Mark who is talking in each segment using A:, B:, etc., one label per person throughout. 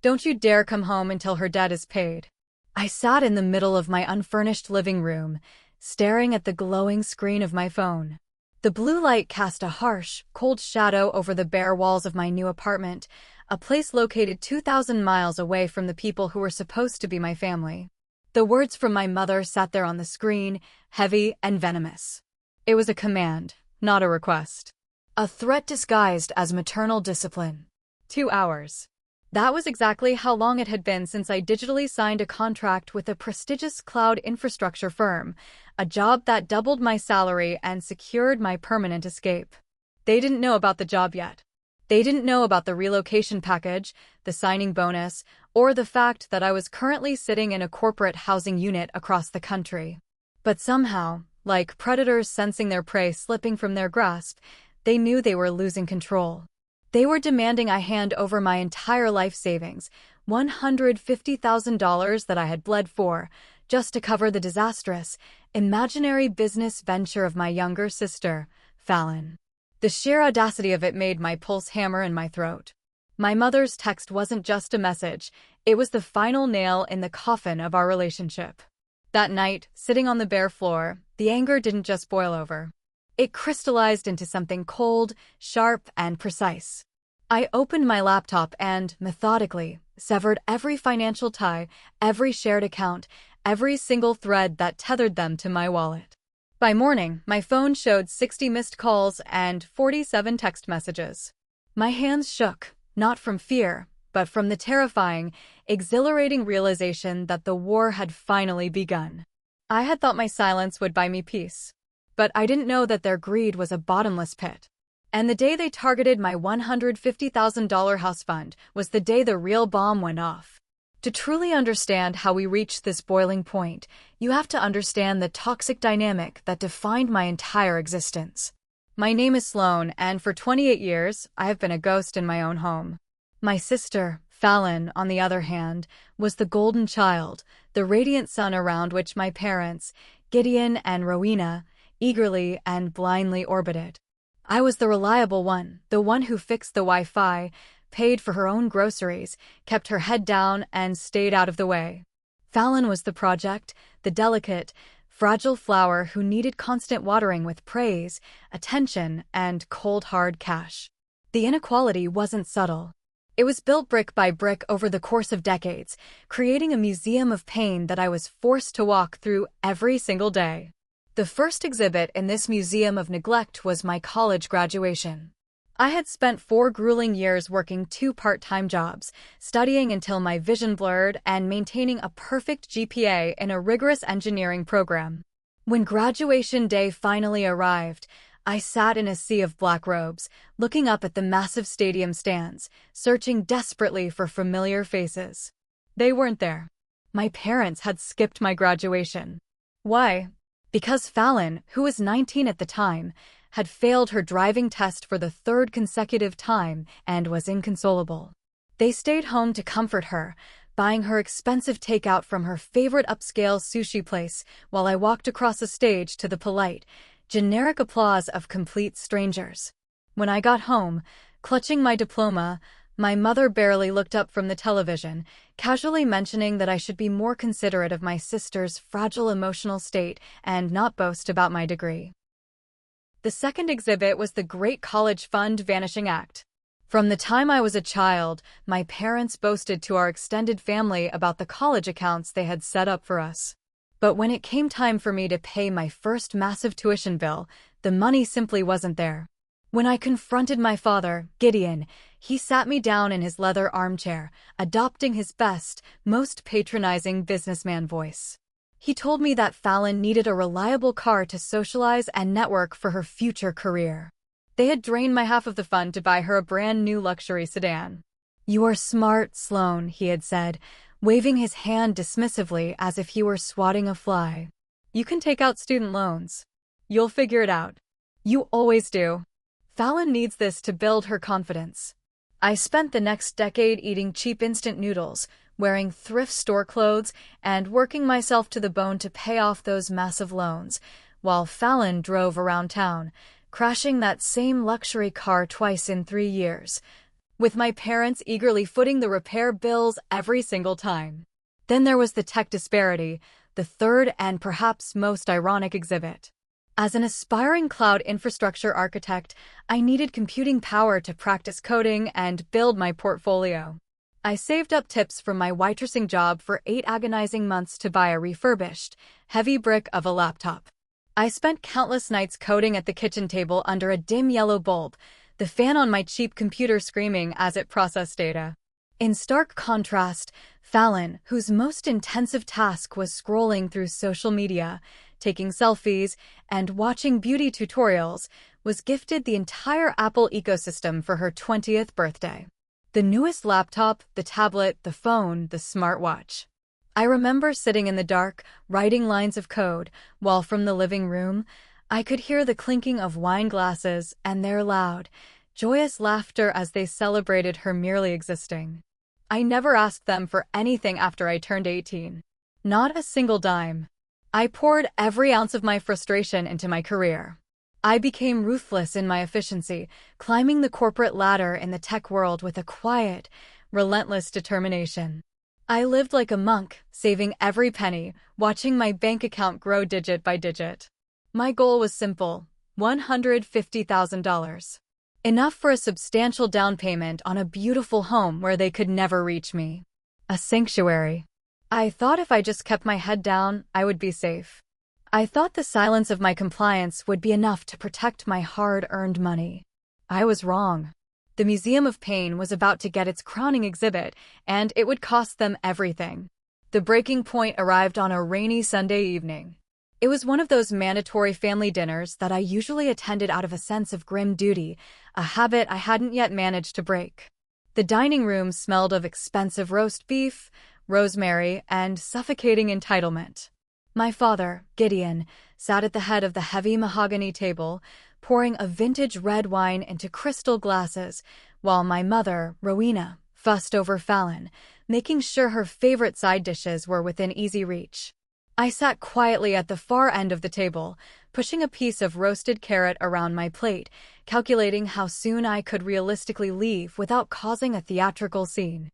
A: Don't you dare come home until her debt is paid. I sat in the middle of my unfurnished living room, staring at the glowing screen of my phone. The blue light cast a harsh, cold shadow over the bare walls of my new apartment, a place located 2,000 miles away from the people who were supposed to be my family. The words from my mother sat there on the screen, heavy and venomous. It was a command, not a request. A threat disguised as maternal discipline. 2 hours. That was exactly how long it had been since I digitally signed a contract with a prestigious cloud infrastructure firm, a job that doubled my salary and secured my permanent escape. They didn't know about the job yet. They didn't know about the relocation package, the signing bonus, or the fact that I was currently sitting in a corporate housing unit across the country. But somehow, like predators sensing their prey slipping from their grasp, they knew they were losing control. They were demanding I hand over my entire life savings, $150,000 that I had bled for, just to cover the disastrous, imaginary business venture of my younger sister, Fallon. The sheer audacity of it made my pulse hammer in my throat. My mother's text wasn't just a message, it was the final nail in the coffin of our relationship. That night, sitting on the bare floor, the anger didn't just boil over. It crystallized into something cold, sharp, and precise. I opened my laptop and, methodically, severed every financial tie, every shared account, every single thread that tethered them to my wallet. By morning, my phone showed 60 missed calls and 47 text messages. My hands shook, not from fear, but from the terrifying, exhilarating realization that the war had finally begun. I had thought my silence would buy me peace. But I didn't know that their greed was a bottomless pit. And the day they targeted my $150,000 house fund was the day the real bomb went off. To truly understand how we reached this boiling point, you have to understand the toxic dynamic that defined my entire existence. My name is Sloane, and for 28 years, I have been a ghost in my own home. My sister, Fallon, on the other hand, was the golden child, the radiant sun around which my parents, Gideon and Rowena, eagerly and blindly orbited. I was the reliable one, the one who fixed the Wi-Fi, paid for her own groceries, kept her head down, and stayed out of the way. Fallon was the project, the delicate, fragile flower who needed constant watering with praise, attention, and cold hard cash. The inequality wasn't subtle. It was built brick by brick over the course of decades, creating a museum of pain that I was forced to walk through every single day. The first exhibit in this museum of neglect was my college graduation. I had spent 4 grueling years working 2 part-time jobs, studying until my vision blurred and maintaining a perfect GPA in a rigorous engineering program. When graduation day finally arrived, I sat in a sea of black robes, looking up at the massive stadium stands, searching desperately for familiar faces. They weren't there. My parents had skipped my graduation. Why? Because Fallon, who was 19 at the time, had failed her driving test for the 3rd consecutive time and was inconsolable. They stayed home to comfort her, buying her expensive takeout from her favorite upscale sushi place while I walked across the stage to the polite, generic applause of complete strangers. When I got home, clutching my diploma, my mother barely looked up from the television, casually mentioning that I should be more considerate of my sister's fragile emotional state and not boast about my degree. The second exhibit was the Great College Fund Vanishing Act. From the time I was a child, my parents boasted to our extended family about the college accounts they had set up for us. But when it came time for me to pay my first massive tuition bill, the money simply wasn't there. When I confronted my father, Gideon, he sat me down in his leather armchair, adopting his best, most patronizing businessman voice. He told me that Fallon needed a reliable car to socialize and network for her future career. They had drained my half of the fund to buy her a brand new luxury sedan. "You are smart, Sloane," he had said, waving his hand dismissively as if he were swatting a fly. "You can take out student loans. You'll figure it out. You always do. Fallon needs this to build her confidence." I spent the next decade eating cheap instant noodles, wearing thrift store clothes, and working myself to the bone to pay off those massive loans, while Fallon drove around town, crashing that same luxury car twice in 3 years. with my parents eagerly footing the repair bills every single time. Then there was the tech disparity, the third and perhaps most ironic exhibit. As an aspiring cloud infrastructure architect, I needed computing power to practice coding and build my portfolio. I saved up tips from my waitressing job for 8 agonizing months to buy a refurbished, heavy brick of a laptop. I spent countless nights coding at the kitchen table under a dim yellow bulb, the fan on my cheap computer screaming as it processed data. In stark contrast, Fallon, whose most intensive task was scrolling through social media, taking selfies, and watching beauty tutorials, was gifted the entire Apple ecosystem for her 20th birthday. The newest laptop, the tablet, the phone, the smartwatch. I remember sitting in the dark, writing lines of code, while from the living room, I could hear the clinking of wine glasses and their loud, joyous laughter as they celebrated her merely existing. I never asked them for anything after I turned 18. Not a single dime. I poured every ounce of my frustration into my career. I became ruthless in my efficiency, climbing the corporate ladder in the tech world with a quiet, relentless determination. I lived like a monk, saving every penny, watching my bank account grow digit by digit. My goal was simple: $150,000. Enough for a substantial down payment on a beautiful home where they could never reach me. A sanctuary. I thought if I just kept my head down, I would be safe. I thought the silence of my compliance would be enough to protect my hard-earned money. I was wrong. The Museum of Pain was about to get its crowning exhibit, and it would cost them everything. The breaking point arrived on a rainy Sunday evening. It was one of those mandatory family dinners that I usually attended out of a sense of grim duty, a habit I hadn't yet managed to break. The dining room smelled of expensive roast beef, rosemary, and suffocating entitlement. My father, Gideon, sat at the head of the heavy mahogany table, pouring a vintage red wine into crystal glasses, while my mother, Rowena, fussed over Fallon, making sure her favorite side dishes were within easy reach. I sat quietly at the far end of the table, pushing a piece of roasted carrot around my plate, calculating how soon I could realistically leave without causing a theatrical scene.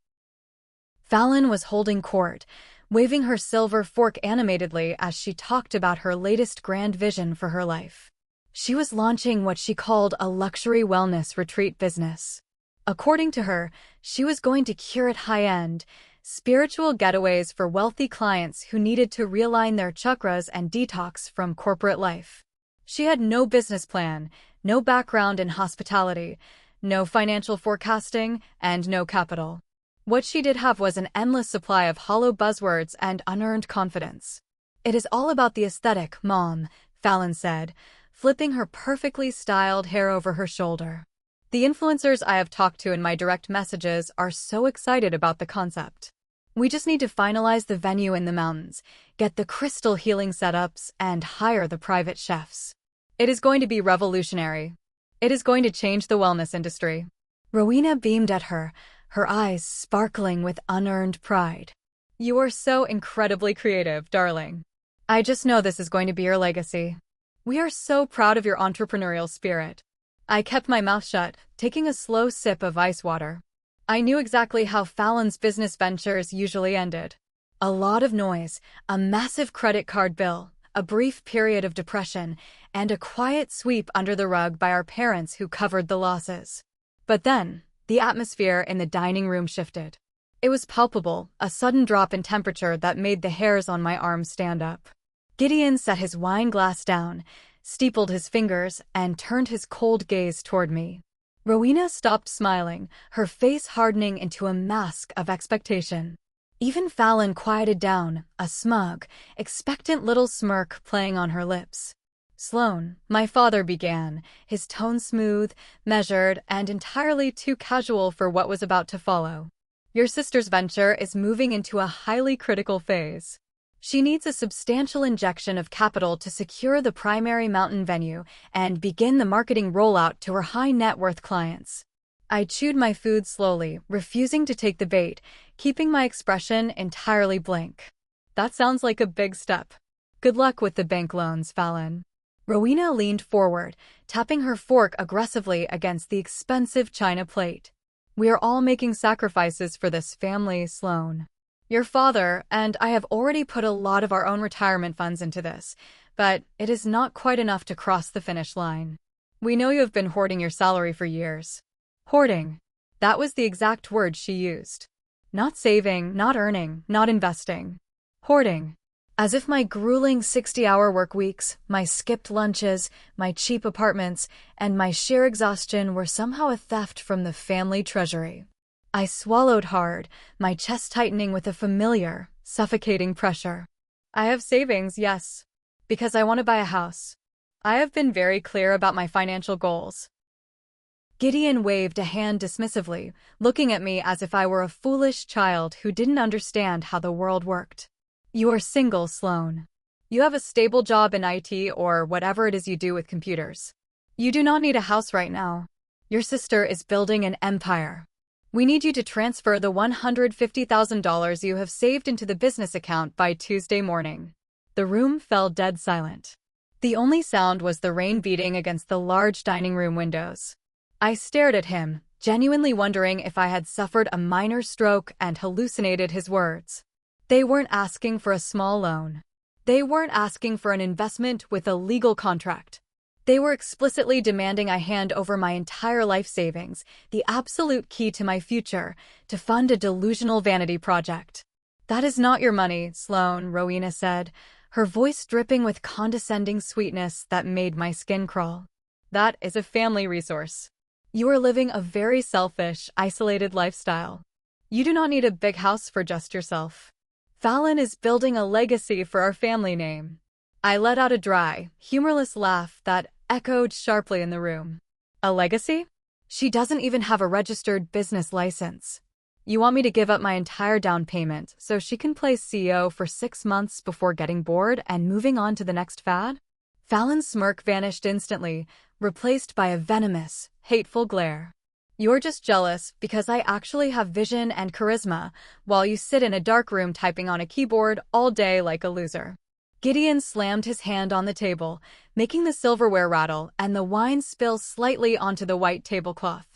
A: Fallon was holding court, waving her silver fork animatedly as she talked about her latest grand vision for her life. She was launching what she called a luxury wellness retreat business. According to her, she was going to curate high-end, spiritual getaways for wealthy clients who needed to realign their chakras and detox from corporate life. She had no business plan, no background in hospitality, no financial forecasting, and no capital. What she did have was an endless supply of hollow buzzwords and unearned confidence. "It is all about the aesthetic, Mom," Fallon said, flipping her perfectly styled hair over her shoulder. "The influencers I have talked to in my direct messages are so excited about the concept. We just need to finalize the venue in the mountains, get the crystal healing setups, and hire the private chefs. It is going to be revolutionary. It is going to change the wellness industry." Rowena beamed at her, her eyes sparkling with unearned pride. "You are so incredibly creative, darling. I just know this is going to be your legacy. We are so proud of your entrepreneurial spirit." I kept my mouth shut, taking a slow sip of ice water. I knew exactly how Fallon's business ventures usually ended. A lot of noise, a massive credit card bill, a brief period of depression, and a quiet sweep under the rug by our parents who covered the losses. But then, the atmosphere in the dining room shifted. It was palpable, a sudden drop in temperature that made the hairs on my arms stand up. Gideon set his wine glass down, steepled his fingers, and turned his cold gaze toward me. Rowena stopped smiling, her face hardening into a mask of expectation. Even Fallon quieted down, a smug, expectant little smirk playing on her lips. "Sloan," my father began, his tone smooth, measured, and entirely too casual for what was about to follow. "Your sister's venture is moving into a highly critical phase. She needs a substantial injection of capital to secure the primary mountain venue and begin the marketing rollout to her high-net-worth clients." I chewed my food slowly, refusing to take the bait, keeping my expression entirely blank. "That sounds like a big step. Good luck with the bank loans, Fallon." Rowena leaned forward, tapping her fork aggressively against the expensive china plate. We are all making sacrifices for this family, Sloan. Your father and I have already put a lot of our own retirement funds into this, but it is not quite enough to cross the finish line. We know you have been hoarding your salary for years. Hoarding. That was the exact word she used. Not saving, not earning, not investing. Hoarding. As if my grueling 60-hour work weeks, my skipped lunches, my cheap apartments, and my sheer exhaustion were somehow a theft from the family treasury. I swallowed hard, my chest tightening with a familiar, suffocating pressure. I have savings, yes, because I want to buy a house. I have been very clear about my financial goals. Gideon waved a hand dismissively, looking at me as if I were a foolish child who didn't understand how the world worked. You are single, Sloan. You have a stable job in IT or whatever it is you do with computers. You do not need a house right now. Your sister is building an empire. We need you to transfer the $150,000 you have saved into the business account by Tuesday morning. The room fell dead silent. The only sound was the rain beating against the large dining room windows. I stared at him, genuinely wondering if I had suffered a minor stroke and hallucinated his words. They weren't asking for a small loan. They weren't asking for an investment with a legal contract. They were explicitly demanding I hand over my entire life savings, the absolute key to my future, to fund a delusional vanity project. That is not your money, Sloan, Rowena said, her voice dripping with condescending sweetness that made my skin crawl. That is a family resource. You are living a very selfish, isolated lifestyle. You do not need a big house for just yourself. Fallon is building a legacy for our family name. I let out a dry, humorless laugh that echoed sharply in the room. A legacy? She doesn't even have a registered business license. You want me to give up my entire down payment so she can play CEO for 6 months before getting bored and moving on to the next fad? Fallon's smirk vanished instantly, replaced by a venomous, hateful glare. You're just jealous because I actually have vision and charisma, while you sit in a dark room typing on a keyboard all day like a loser. Gideon slammed his hand on the table, making the silverware rattle and the wine spill slightly onto the white tablecloth.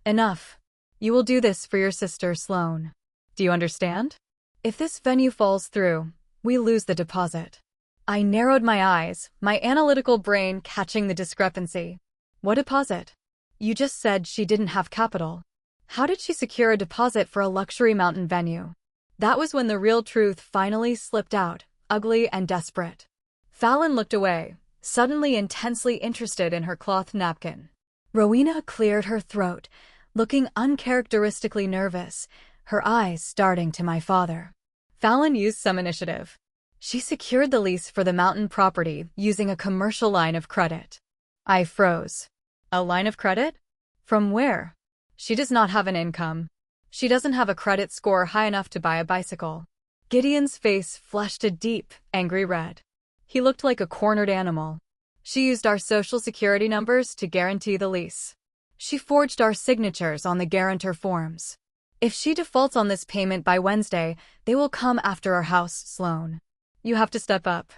A: Enough. You will do this for your sister, Sloan. Do you understand? If this venue falls through, we lose the deposit. I narrowed my eyes, my analytical brain catching the discrepancy. What deposit? You just said she didn't have capital. How did she secure a deposit for a luxury mountain venue? That was when the real truth finally slipped out, ugly and desperate. Fallon looked away, suddenly intensely interested in her cloth napkin. Rowena cleared her throat, looking uncharacteristically nervous, her eyes starting to my father. Fallon used some initiative. She secured the lease for the mountain property using a commercial line of credit. I froze. A line of credit? From where? She does not have an income. She doesn't have a credit score high enough to buy a bicycle. Gideon's face flushed a deep, angry red. He looked like a cornered animal. She used our social security numbers to guarantee the lease. She forged our signatures on the guarantor forms. If she defaults on this payment by Wednesday, they will come after our house, Sloan. You have to step up.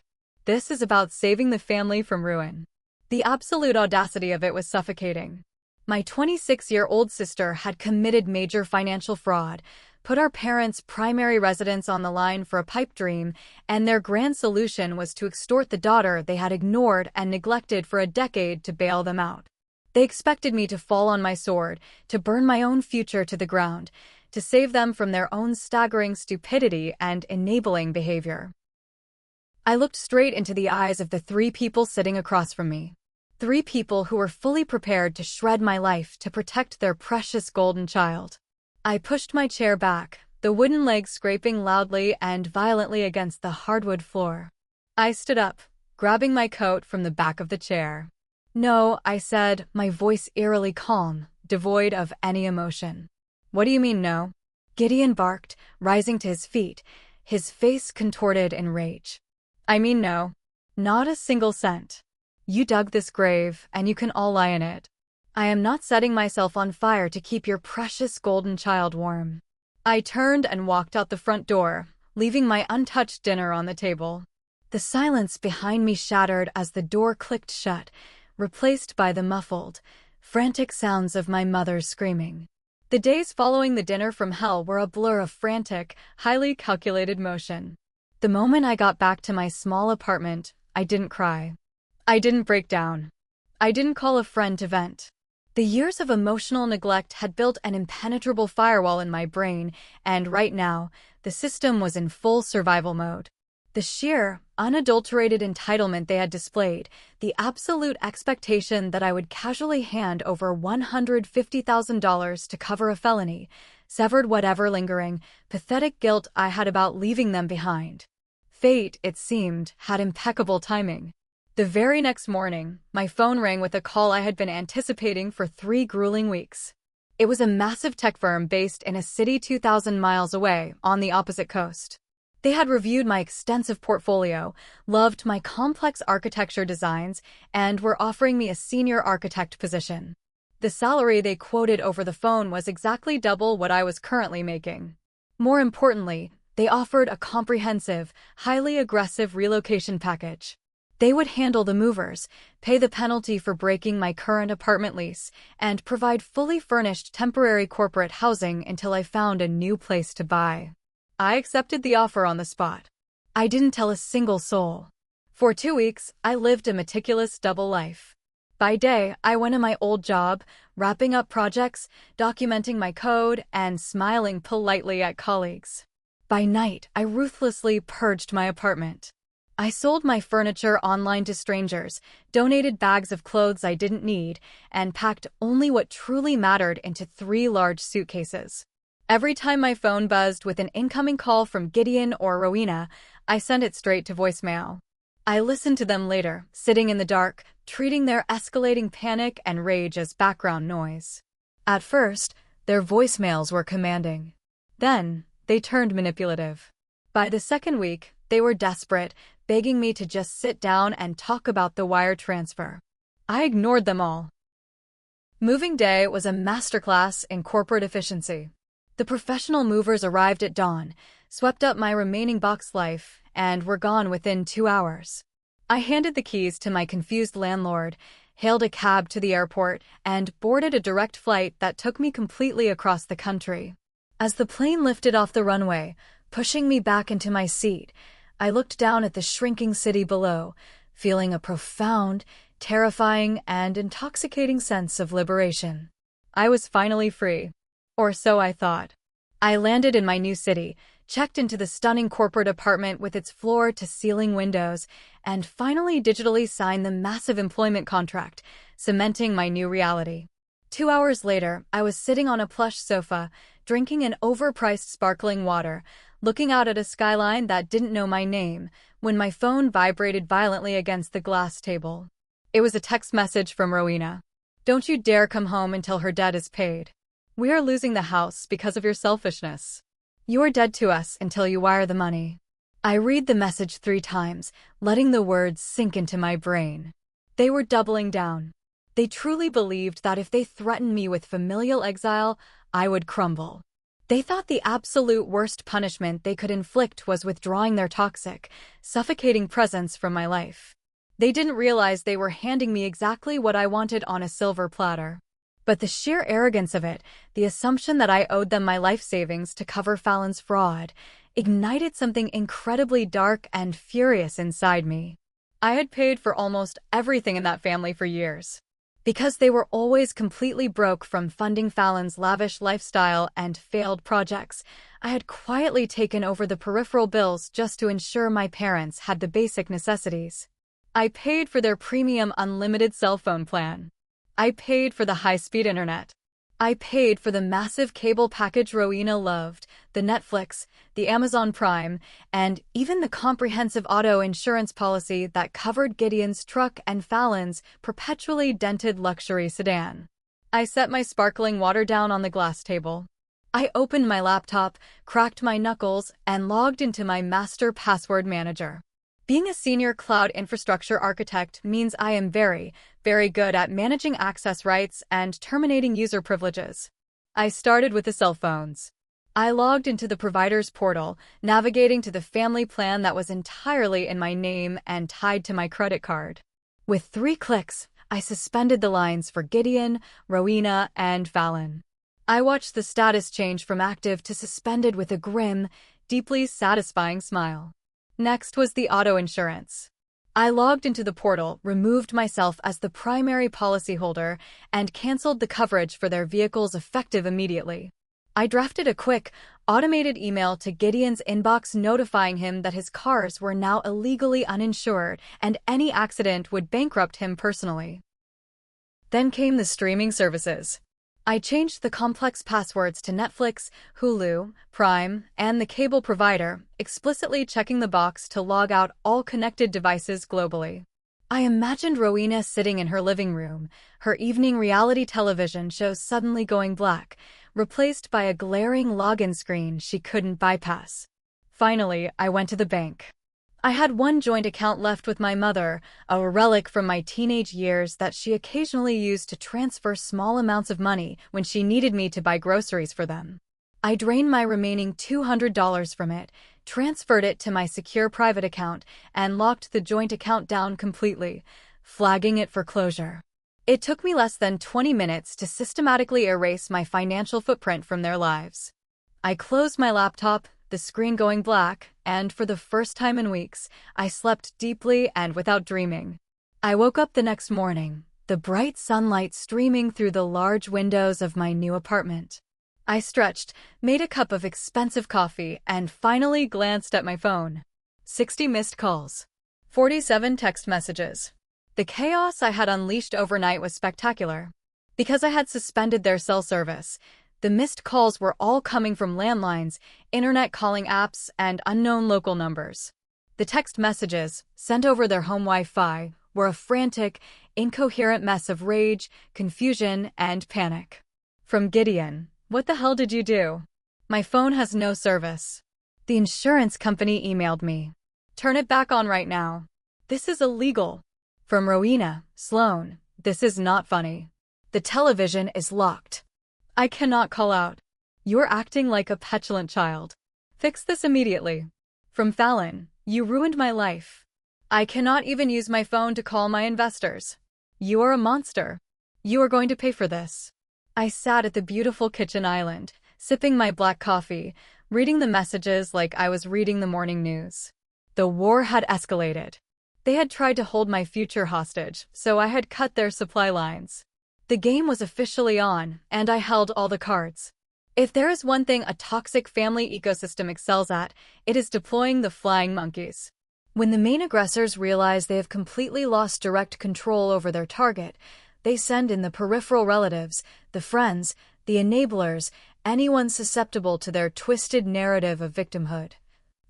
A: This is about saving the family from ruin. The absolute audacity of it was suffocating. My 26-year-old sister had committed major financial fraud, put our parents' primary residence on the line for a pipe dream, and their grand solution was to extort the daughter they had ignored and neglected for a decade to bail them out. They expected me to fall on my sword, to burn my own future to the ground, to save them from their own staggering stupidity and enabling behavior. I looked straight into the eyes of the 3 people sitting across from me. 3 people who were fully prepared to shred my life to protect their precious golden child. I pushed my chair back, the wooden legs scraping loudly and violently against the hardwood floor. I stood up, grabbing my coat from the back of the chair. No, I said, my voice eerily calm, devoid of any emotion. What do you mean no? Gideon barked, rising to his feet, his face contorted in rage. I mean no. Not a single cent. You dug this grave, and you can all lie in it. I am not setting myself on fire to keep your precious golden child warm. I turned and walked out the front door, leaving my untouched dinner on the table. The silence behind me shattered as the door clicked shut, replaced by the muffled, frantic sounds of my mother's screaming. The days following the dinner from hell were a blur of frantic, highly calculated motion. The moment I got back to my small apartment, I didn't cry. I didn't break down. I didn't call a friend to vent. The years of emotional neglect had built an impenetrable firewall in my brain, and right now, the system was in full survival mode. The sheer, unadulterated entitlement they had displayed, the absolute expectation that I would casually hand over $150,000 to cover a felony, severed whatever lingering, pathetic guilt I had about leaving them behind. Fate, it seemed, had impeccable timing. The very next morning, my phone rang with a call I had been anticipating for 3 grueling weeks. It was a massive tech firm based in a city 2,000 miles away, on the opposite coast. They had reviewed my extensive portfolio, loved my complex architecture designs, and were offering me a senior architect position. The salary they quoted over the phone was exactly double what I was currently making. More importantly, they offered a comprehensive, highly aggressive relocation package. They would handle the movers, pay the penalty for breaking my current apartment lease, and provide fully furnished temporary corporate housing until I found a new place to buy. I accepted the offer on the spot. I didn't tell a single soul. For 2 weeks, I lived a meticulous double life. By day, I went to my old job, wrapping up projects, documenting my code, and smiling politely at colleagues. By night, I ruthlessly purged my apartment. I sold my furniture online to strangers, donated bags of clothes I didn't need, and packed only what truly mattered into 3 large suitcases. Every time my phone buzzed with an incoming call from Gideon or Rowena, I sent it straight to voicemail. I listened to them later, sitting in the dark, treating their escalating panic and rage as background noise. At first, their voicemails were commanding. Then, they turned manipulative. By the second week, they were desperate, begging me to just sit down and talk about the wire transfer. I ignored them all. Moving day was a masterclass in corporate efficiency. The professional movers arrived at dawn, swept up my remaining box life, and were gone within 2 hours. I handed the keys to my confused landlord, hailed a cab to the airport, and boarded a direct flight that took me completely across the country. As the plane lifted off the runway, pushing me back into my seat, I looked down at the shrinking city below, feeling a profound, terrifying, and intoxicating sense of liberation. I was finally free. Or so I thought. I landed in my new city, checked into the stunning corporate apartment with its floor-to-ceiling windows, and finally digitally signed the massive employment contract, cementing my new reality. 2 hours later, I was sitting on a plush sofa, drinking an overpriced sparkling water, looking out at a skyline that didn't know my name, when my phone vibrated violently against the glass table. It was a text message from Rowena. "Don't you dare come home until her debt is paid. We are losing the house because of your selfishness. You are dead to us until you wire the money." I read the message 3 times, letting the words sink into my brain. They were doubling down. They truly believed that if they threatened me with familial exile, I would crumble. They thought the absolute worst punishment they could inflict was withdrawing their toxic, suffocating presence from my life. They didn't realize they were handing me exactly what I wanted on a silver platter. But the sheer arrogance of it, the assumption that I owed them my life savings to cover Fallon's fraud, ignited something incredibly dark and furious inside me. I had paid for almost everything in that family for years. Because they were always completely broke from funding Fallon's lavish lifestyle and failed projects, I had quietly taken over the peripheral bills just to ensure my parents had the basic necessities. I paid for their premium unlimited cell phone plan. I paid for the high-speed internet. I paid for the massive cable package Rowena loved, the Netflix, the Amazon Prime, and even the comprehensive auto insurance policy that covered Gideon's truck and Fallon's perpetually dented luxury sedan. I set my sparkling water down on the glass table. I opened my laptop, cracked my knuckles, and logged into my master password manager. Being a senior cloud infrastructure architect means I am very, very good at managing access rights and terminating user privileges. I started with the cell phones. I logged into the provider's portal, navigating to the family plan that was entirely in my name and tied to my credit card. With 3 clicks, I suspended the lines for Gideon, Rowena, and Fallon. I watched the status change from active to suspended with a grim, deeply satisfying smile. Next was the auto insurance. I logged into the portal, removed myself as the primary policyholder, and canceled the coverage for their vehicles effective immediately. I drafted a quick, automated email to Gideon's inbox notifying him that his cars were now illegally uninsured and any accident would bankrupt him personally. Then came the streaming services. I changed the complex passwords to Netflix, Hulu, Prime, and the cable provider, explicitly checking the box to log out all connected devices globally. I imagined Rowena sitting in her living room, her evening reality television show suddenly going black, replaced by a glaring login screen she couldn't bypass. Finally, I went to the bank. I had one joint account left with my mother, a relic from my teenage years that she occasionally used to transfer small amounts of money when she needed me to buy groceries for them. I drained my remaining $200 from it, transferred it to my secure private account, and locked the joint account down completely, flagging it for closure. It took me less than 20 minutes to systematically erase my financial footprint from their lives. I closed my laptop, the screen going black, and for the first time in weeks, I slept deeply and without dreaming. I woke up the next morning, the bright sunlight streaming through the large windows of my new apartment. I stretched, made a cup of expensive coffee, and finally glanced at my phone. 60 missed calls. 47 text messages. The chaos I had unleashed overnight was spectacular. Because I had suspended their cell service, the missed calls were all coming from landlines, internet calling apps, and unknown local numbers. The text messages, sent over their home Wi-Fi, were a frantic, incoherent mess of rage, confusion, and panic. From Gideon, "What the hell did you do? My phone has no service." The insurance company emailed me, "Turn it back on right now. This is illegal." From Rowena, "Sloan, this is not funny. The television is locked. I cannot call out. You're acting like a petulant child. Fix this immediately." From Fallon, "You ruined my life. I cannot even use my phone to call my investors. You are a monster. You are going to pay for this." I sat at the beautiful kitchen island, sipping my black coffee, reading the messages like I was reading the morning news. The war had escalated. They had tried to hold my future hostage, so I had cut their supply lines. The game was officially on, and I held all the cards. If there is one thing a toxic family ecosystem excels at, it is deploying the flying monkeys. When the main aggressors realize they have completely lost direct control over their target, they send in the peripheral relatives, the friends, the enablers, anyone susceptible to their twisted narrative of victimhood,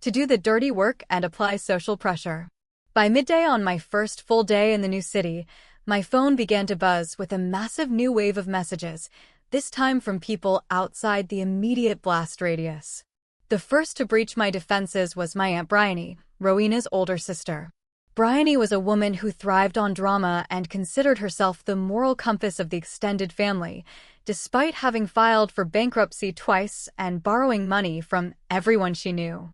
A: to do the dirty work and apply social pressure. By midday on my first full day in the new city, my phone began to buzz with a massive new wave of messages, this time from people outside the immediate blast radius. The first to breach my defenses was my Aunt Bryony, Rowena's older sister. Bryony was a woman who thrived on drama and considered herself the moral compass of the extended family, despite having filed for bankruptcy twice and borrowing money from everyone she knew.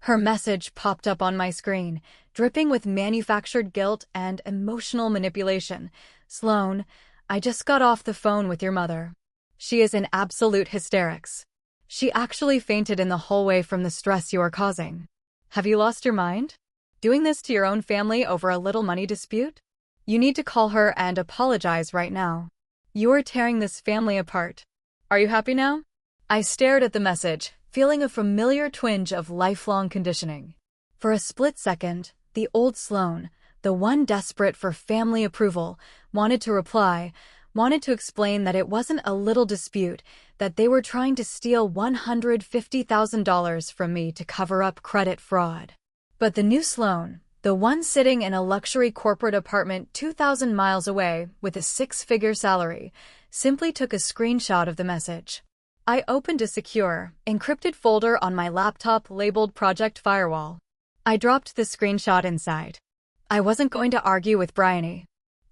A: Her message popped up on my screen, dripping with manufactured guilt and emotional manipulation. "Sloan, I just got off the phone with your mother. She is in absolute hysterics. She actually fainted in the hallway from the stress you are causing. Have you lost your mind? Doing this to your own family over a little money dispute? You need to call her and apologize right now. You are tearing this family apart. Are you happy now?" I stared at the message, feeling a familiar twinge of lifelong conditioning. For a split second, the old Sloan, the one desperate for family approval, wanted to reply, wanted to explain that it wasn't a little dispute, that they were trying to steal $150,000 from me to cover up credit fraud. But the new Sloan, the one sitting in a luxury corporate apartment 2,000 miles away with a six-figure salary, simply took a screenshot of the message. I opened a secure, encrypted folder on my laptop labeled Project Firewall. I dropped the screenshot inside. I wasn't going to argue with Bryony.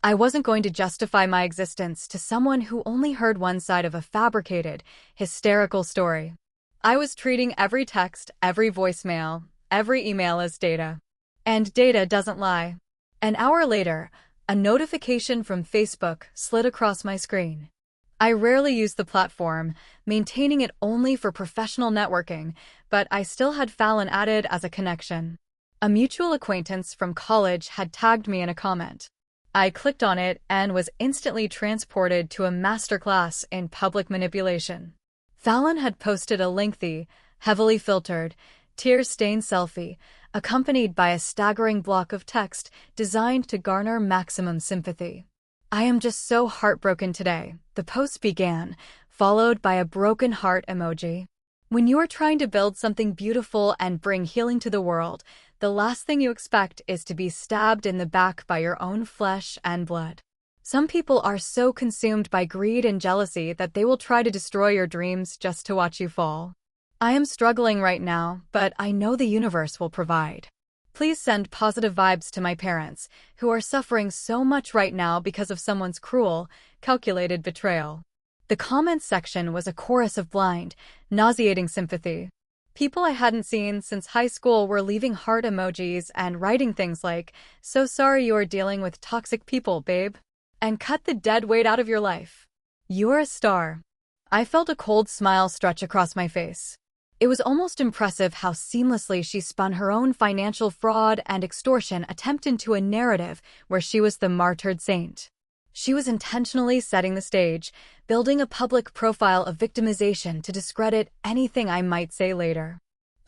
A: I wasn't going to justify my existence to someone who only heard one side of a fabricated, hysterical story. I was treating every text, every voicemail, every email as data. And data doesn't lie. An hour later, a notification from Facebook slid across my screen. I rarely use the platform, maintaining it only for professional networking, but I still had Fallon added as a connection. A mutual acquaintance from college had tagged me in a comment. I clicked on it and was instantly transported to a masterclass in public manipulation. Fallon had posted a lengthy, heavily filtered, tear-stained selfie, accompanied by a staggering block of text designed to garner maximum sympathy. "I am just so heartbroken today," the post began, followed by a broken heart emoji. When you are trying to build something beautiful and bring healing to the world, the last thing you expect is to be stabbed in the back by your own flesh and blood. Some people are so consumed by greed and jealousy that they will try to destroy your dreams just to watch you fall. I am struggling right now, but I know the universe will provide. Please send positive vibes to my parents, who are suffering so much right now because of someone's cruel, calculated betrayal. The comments section was a chorus of blind, nauseating sympathy. People I hadn't seen since high school were leaving heart emojis and writing things like, "So sorry you are dealing with toxic people, babe," and "cut the dead weight out of your life. You're a star." I felt a cold smile stretch across my face. It was almost impressive how seamlessly she spun her own financial fraud and extortion attempt into a narrative where she was the martyred saint. She was intentionally setting the stage, building a public profile of victimization to discredit anything I might say later.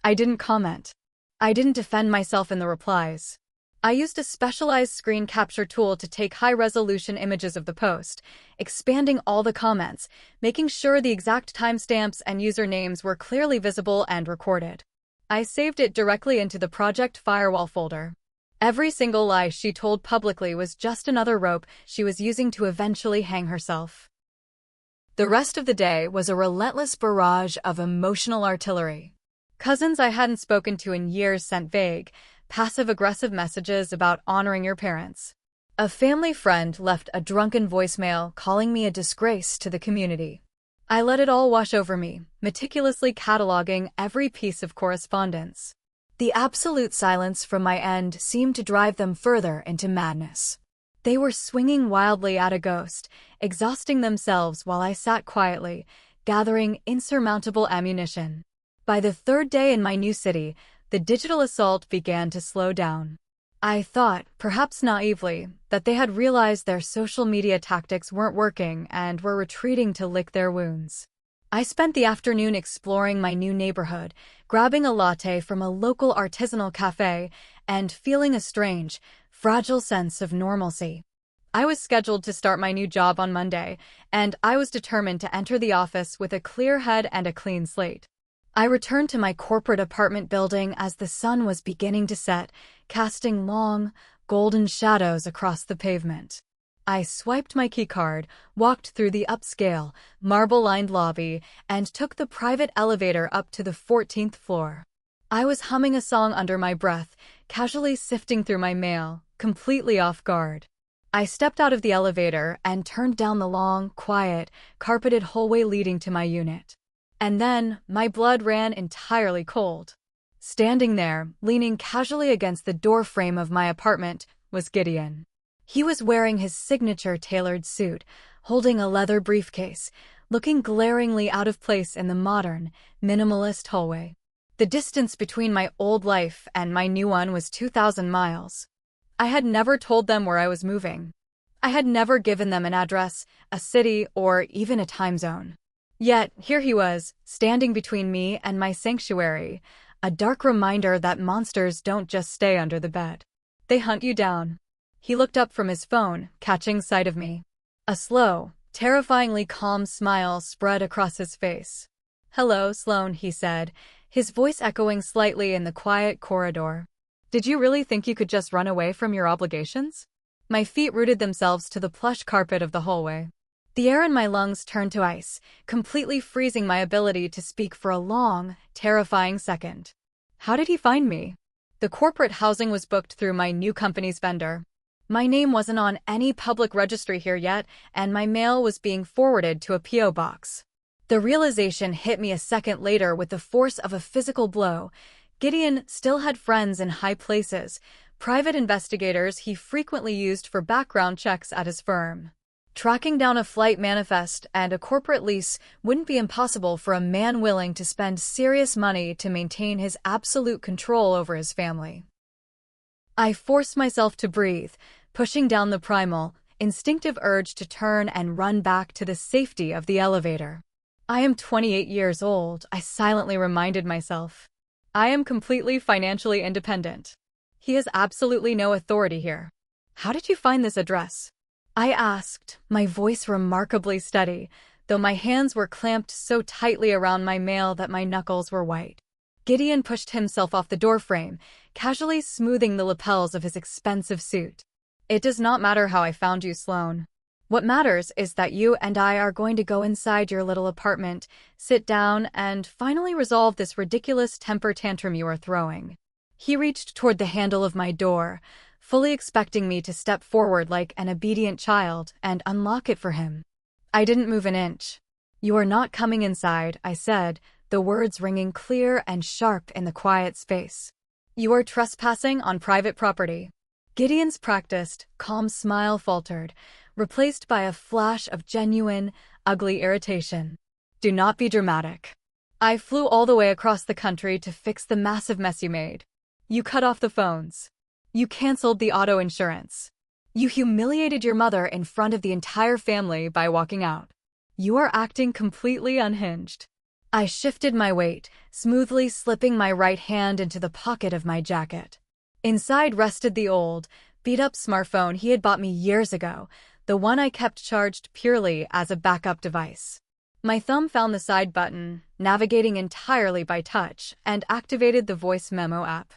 A: I didn't comment. I didn't defend myself in the replies. I used a specialized screen capture tool to take high-resolution images of the post, expanding all the comments, making sure the exact timestamps and usernames were clearly visible and recorded. I saved it directly into the Project Firewall folder. Every single lie she told publicly was just another rope she was using to eventually hang herself. The rest of the day was a relentless barrage of emotional artillery. Cousins I hadn't spoken to in years sent vague, passive-aggressive messages about honoring your parents. A family friend left a drunken voicemail calling me a disgrace to the community. I let it all wash over me, meticulously cataloging every piece of correspondence. The absolute silence from my end seemed to drive them further into madness. They were swinging wildly at a ghost, exhausting themselves while I sat quietly, gathering insurmountable ammunition. By the third day in my new city, the digital assault began to slow down. I thought, perhaps naively, that they had realized their social media tactics weren't working and were retreating to lick their wounds. I spent the afternoon exploring my new neighborhood, grabbing a latte from a local artisanal cafe, and feeling a strange, fragile sense of normalcy. I was scheduled to start my new job on Monday, and I was determined to enter the office with a clear head and a clean slate. I returned to my corporate apartment building as the sun was beginning to set, casting long, golden shadows across the pavement. I swiped my keycard, walked through the upscale, marble-lined lobby, and took the private elevator up to the 14th floor. I was humming a song under my breath, casually sifting through my mail, completely off guard. I stepped out of the elevator and turned down the long, quiet, carpeted hallway leading to my unit. And then, my blood ran entirely cold. Standing there, leaning casually against the doorframe of my apartment, was Gideon. He was wearing his signature tailored suit, holding a leather briefcase, looking glaringly out of place in the modern, minimalist hallway. The distance between my old life and my new one was 2,000 miles. I had never told them where I was moving. I had never given them an address, a city, or even a time zone. Yet, here he was, standing between me and my sanctuary, a dark reminder that monsters don't just stay under the bed. They hunt you down. He looked up from his phone, catching sight of me. A slow, terrifyingly calm smile spread across his face. "Hello, Sloan," he said, his voice echoing slightly in the quiet corridor. "Did you really think you could just run away from your obligations?" My feet rooted themselves to the plush carpet of the hallway. The air in my lungs turned to ice, completely freezing my ability to speak for a long, terrifying second. How did he find me? The corporate housing was booked through my new company's vendor. My name wasn't on any public registry here yet, and my mail was being forwarded to a P.O. box. The realization hit me a second later with the force of a physical blow. Gideon still had friends in high places, private investigators he frequently used for background checks at his firm. Tracking down a flight manifest and a corporate lease wouldn't be impossible for a man willing to spend serious money to maintain his absolute control over his family. I forced myself to breathe, pushing down the primal, instinctive urge to turn and run back to the safety of the elevator. I am 28 years old, I silently reminded myself. I am completely financially independent. He has absolutely no authority here. How did you find this address? I asked, my voice remarkably steady, though my hands were clamped so tightly around my mail that my knuckles were white. Gideon pushed himself off the doorframe, casually smoothing the lapels of his expensive suit. It does not matter how I found you, Sloane. What matters is that you and I are going to go inside your little apartment, sit down, and finally resolve this ridiculous temper tantrum you are throwing. He reached toward the handle of my door, fully expecting me to step forward like an obedient child and unlock it for him. I didn't move an inch. You are not coming inside, I said, the words ringing clear and sharp in the quiet space. You are trespassing on private property. Gideon's practiced, calm smile faltered, replaced by a flash of genuine, ugly irritation. Do not be dramatic. I flew all the way across the country to fix the massive mess you made. You cut off the phones. You canceled the auto insurance. You humiliated your mother in front of the entire family by walking out. You are acting completely unhinged. I shifted my weight, smoothly slipping my right hand into the pocket of my jacket. Inside rested the old, beat-up smartphone he had bought me years ago, the one I kept charged purely as a backup device. My thumb found the side button, navigating entirely by touch, and activated the voice memo app.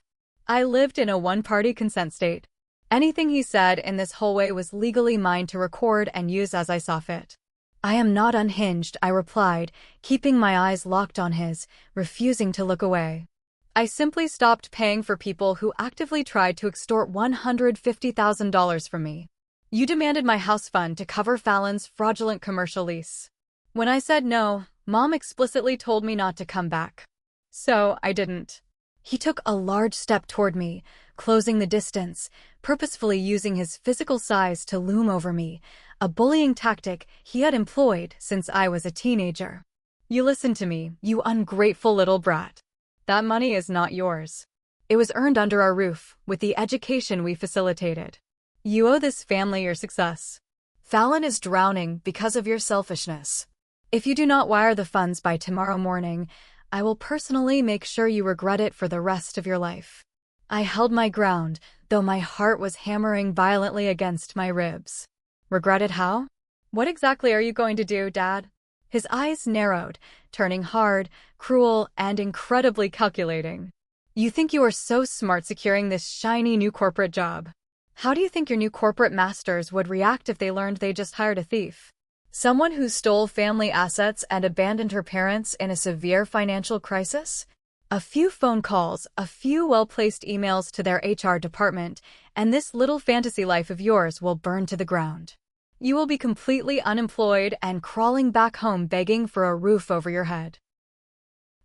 A: I lived in a one-party consent state. Anything he said in this hallway was legally mine to record and use as I saw fit. I am not unhinged, I replied, keeping my eyes locked on his, refusing to look away. I simply stopped paying for people who actively tried to extort $150,000 from me. You demanded my house fund to cover Fallon's fraudulent commercial lease. When I said no, Mom explicitly told me not to come back. So I didn't. He took a large step toward me, closing the distance, purposefully using his physical size to loom over me, a bullying tactic he had employed since I was a teenager. You listen to me, you ungrateful little brat. That money is not yours. It was earned under our roof, with the education we facilitated. You owe this family your success. Fallon is drowning because of your selfishness. If you do not wire the funds by tomorrow morning, I will personally make sure you regret it for the rest of your life. I held my ground, though my heart was hammering violently against my ribs. Regret it how? What exactly are you going to do, Dad? His eyes narrowed, turning hard, cruel, and incredibly calculating. You think you are so smart securing this shiny new corporate job. How do you think your new corporate masters would react if they learned they just hired a thief? Someone who stole family assets and abandoned her parents in a severe financial crisis? A few phone calls, a few well-placed emails to their HR department, and this little fantasy life of yours will burn to the ground. You will be completely unemployed and crawling back home begging for a roof over your head.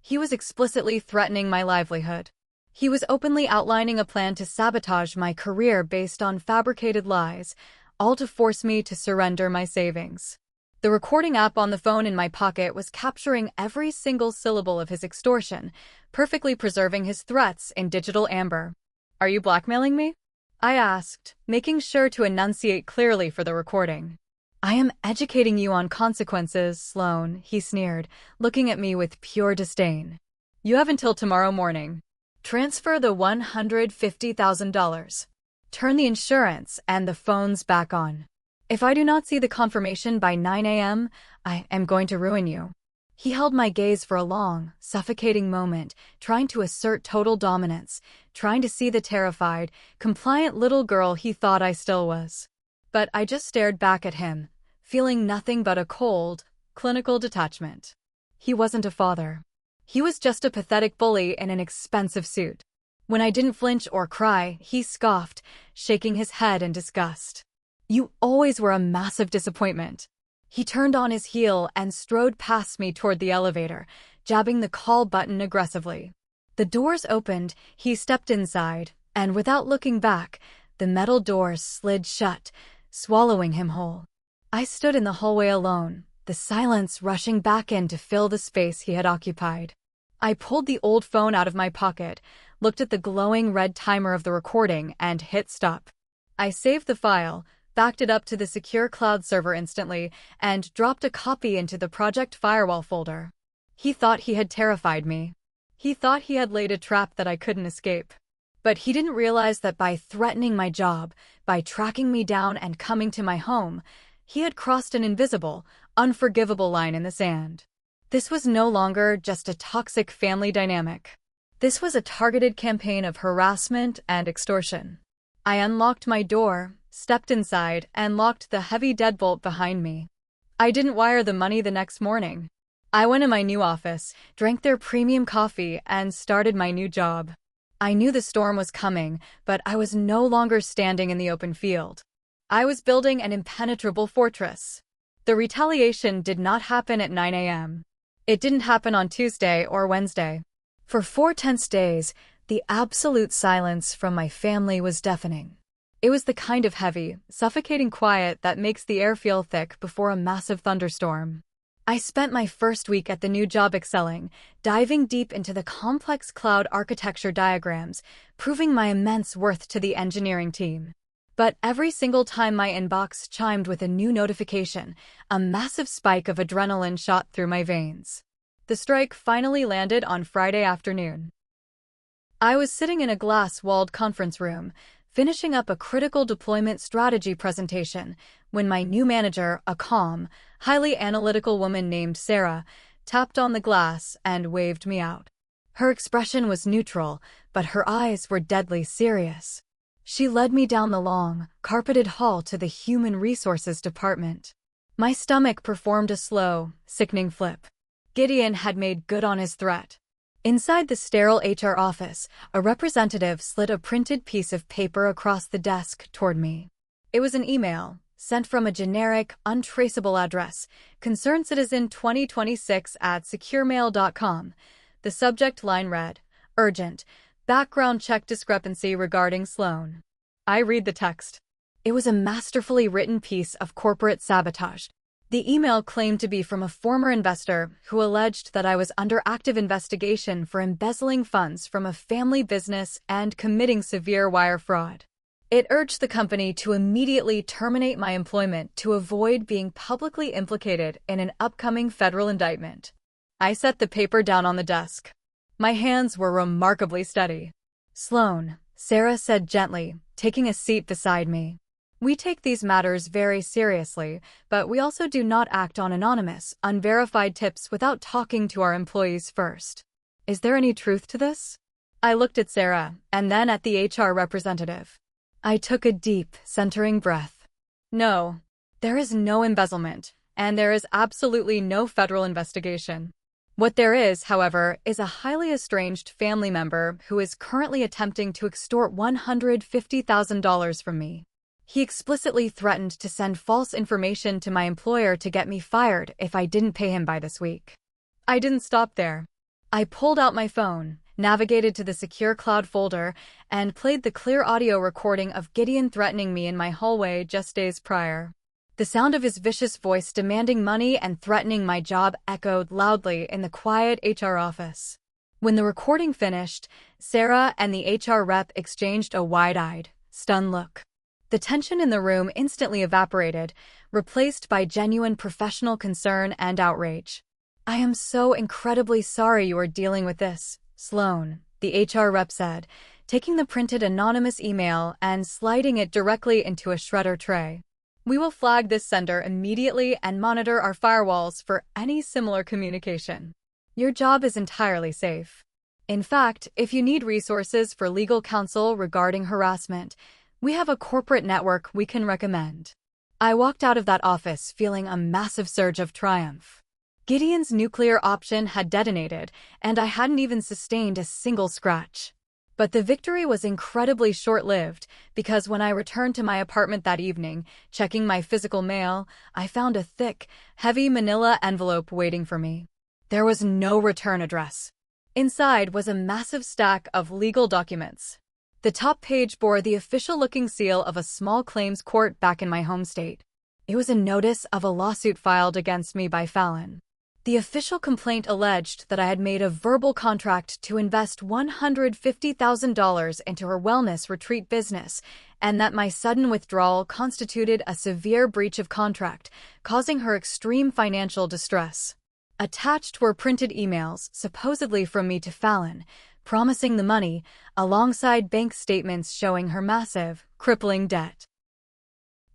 A: He was explicitly threatening my livelihood. He was openly outlining a plan to sabotage my career based on fabricated lies, all to force me to surrender my savings. The recording app on the phone in my pocket was capturing every single syllable of his extortion, perfectly preserving his threats in digital amber. Are you blackmailing me? I asked, making sure to enunciate clearly for the recording. I am educating you on consequences, Sloane, he sneered, looking at me with pure disdain. You have until tomorrow morning. Transfer the $150,000. Turn the insurance and the phones back on. If I do not see the confirmation by 9 a.m., I am going to ruin you. He held my gaze for a long, suffocating moment, trying to assert total dominance, trying to see the terrified, compliant little girl he thought I still was. But I just stared back at him, feeling nothing but a cold, clinical detachment. He wasn't a father. He was just a pathetic bully in an expensive suit. When I didn't flinch or cry, he scoffed, shaking his head in disgust. You always were a massive disappointment. He turned on his heel and strode past me toward the elevator, jabbing the call button aggressively. The doors opened, he stepped inside, and without looking back, the metal doors slid shut, swallowing him whole. I stood in the hallway alone, the silence rushing back in to fill the space he had occupied. I pulled the old phone out of my pocket, looked at the glowing red timer of the recording, and hit stop. I saved the file, backed it up to the secure cloud server instantly, and dropped a copy into the Project Firewall folder. He thought he had terrified me. He thought he had laid a trap that I couldn't escape. But he didn't realize that by threatening my job, by tracking me down and coming to my home, he had crossed an invisible, unforgivable line in the sand. This was no longer just a toxic family dynamic. This was a targeted campaign of harassment and extortion. I unlocked my door, stepped inside, and locked the heavy deadbolt behind me. I didn't wire the money the next morning. I went in my new office, drank their premium coffee, and started my new job. I knew the storm was coming, but I was no longer standing in the open field. I was building an impenetrable fortress. The retaliation did not happen at 9 a.m. It didn't happen on Tuesday or Wednesday. For 4 tense days, the absolute silence from my family was deafening. It was the kind of heavy, suffocating quiet that makes the air feel thick before a massive thunderstorm. I spent my first week at the new job excelling, diving deep into the complex cloud architecture diagrams, proving my immense worth to the engineering team. But every single time my inbox chimed with a new notification, a massive spike of adrenaline shot through my veins. The strike finally landed on Friday afternoon. I was sitting in a glass-walled conference room, finishing up a critical deployment strategy presentation, when my new manager, a calm, highly analytical woman named Sarah, tapped on the glass and waved me out. Her expression was neutral, but her eyes were deadly serious. She led me down the long, carpeted hall to the Human Resources Department. My stomach performed a slow, sickening flip. Gideon had made good on his threat. Inside the sterile HR office, a representative slid a printed piece of paper across the desk toward me. It was an email, sent from a generic, untraceable address, Concerned Citizen 2026@securemail.com. The subject line read, "Urgent, background check discrepancy regarding Sloan." I read the text. It was a masterfully written piece of corporate sabotage. The email claimed to be from a former investor who alleged that I was under active investigation for embezzling funds from a family business and committing severe wire fraud. It urged the company to immediately terminate my employment to avoid being publicly implicated in an upcoming federal indictment. I set the paper down on the desk. My hands were remarkably steady. "Sloan," Sarah said gently, taking a seat beside me. "We take these matters very seriously, but we also do not act on anonymous, unverified tips without talking to our employees first. Is there any truth to this?" I looked at Sarah, and then at the HR representative. I took a deep, centering breath. No, there is no embezzlement, and there is absolutely no federal investigation. What there is, however, is a highly estranged family member who is currently attempting to extort $150,000 from me. He explicitly threatened to send false information to my employer to get me fired if I didn't pay him by this week. I didn't stop there. I pulled out my phone, navigated to the secure cloud folder, and played the clear audio recording of Gideon threatening me in my hallway just days prior. The sound of his vicious voice demanding money and threatening my job echoed loudly in the quiet HR office. When the recording finished, Sarah and the HR rep exchanged a wide-eyed, stunned look. The tension in the room instantly evaporated, replaced by genuine professional concern and outrage. "I am so incredibly sorry you are dealing with this, Sloan," the HR rep said, taking the printed anonymous email and sliding it directly into a shredder tray. "We will flag this sender immediately and monitor our firewalls for any similar communication. Your job is entirely safe. In fact, if you need resources for legal counsel regarding harassment, we have a corporate network we can recommend." I walked out of that office feeling a massive surge of triumph. Gideon's nuclear option had detonated, and I hadn't even sustained a single scratch. But the victory was incredibly short-lived, because when I returned to my apartment that evening, checking my physical mail, I found a thick, heavy manila envelope waiting for me. There was no return address. Inside was a massive stack of legal documents. The top page bore the official-looking seal of a small claims court back in my home state. It was a notice of a lawsuit filed against me by Fallon. The official complaint alleged that I had made a verbal contract to invest $150,000 into her wellness retreat business, and that my sudden withdrawal constituted a severe breach of contract, causing her extreme financial distress. Attached were printed emails, supposedly from me to Fallon, promising the money, alongside bank statements showing her massive, crippling debt.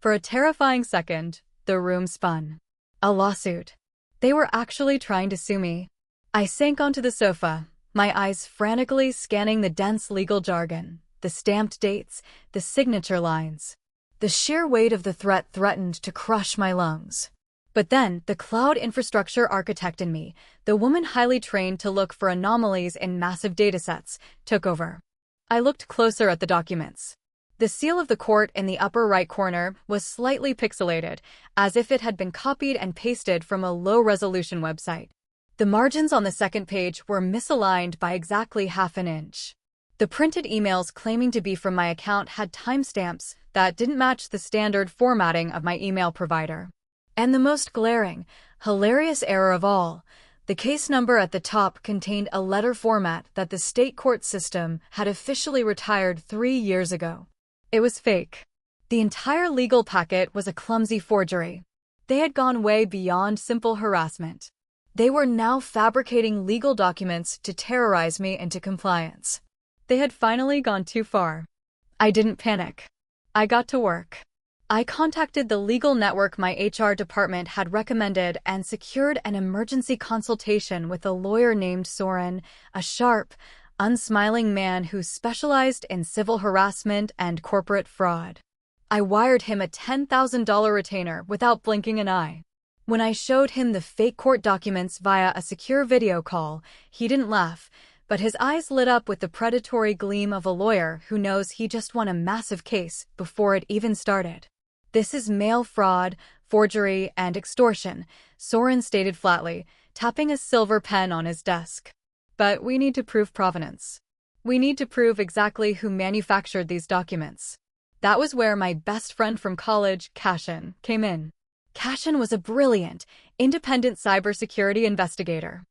A: For a terrifying second, the room spun. A lawsuit. They were actually trying to sue me. I sank onto the sofa, my eyes frantically scanning the dense legal jargon, the stamped dates, the signature lines. The sheer weight of the threat threatened to crush my lungs. But then, the cloud infrastructure architect in me, the woman highly trained to look for anomalies in massive datasets, took over. I looked closer at the documents. The seal of the court in the upper right corner was slightly pixelated, as if it had been copied and pasted from a low-resolution website. The margins on the second page were misaligned by exactly half an inch. The printed emails claiming to be from my account had timestamps that didn't match the standard formatting of my email provider. And the most glaring, hilarious error of all, the case number at the top contained a letter format that the state court system had officially retired 3 years ago. It was fake. The entire legal packet was a clumsy forgery. They had gone way beyond simple harassment. They were now fabricating legal documents to terrorize me into compliance. They had finally gone too far. I didn't panic. I got to work. I contacted the legal network my HR department had recommended and secured an emergency consultation with a lawyer named Soren, a sharp, unsmiling man who specialized in civil harassment and corporate fraud. I wired him a $10,000 retainer without blinking an eye. When I showed him the fake court documents via a secure video call, he didn't laugh, but his eyes lit up with the predatory gleam of a lawyer who knows he just won a massive case before it even started. "This is mail fraud, forgery, and extortion," Soren stated flatly, tapping a silver pen on his desk. "But we need to prove provenance. We need to prove exactly who manufactured these documents." That was where my best friend from college, Cashin, came in. Cashin was a brilliant, independent cybersecurity investigator.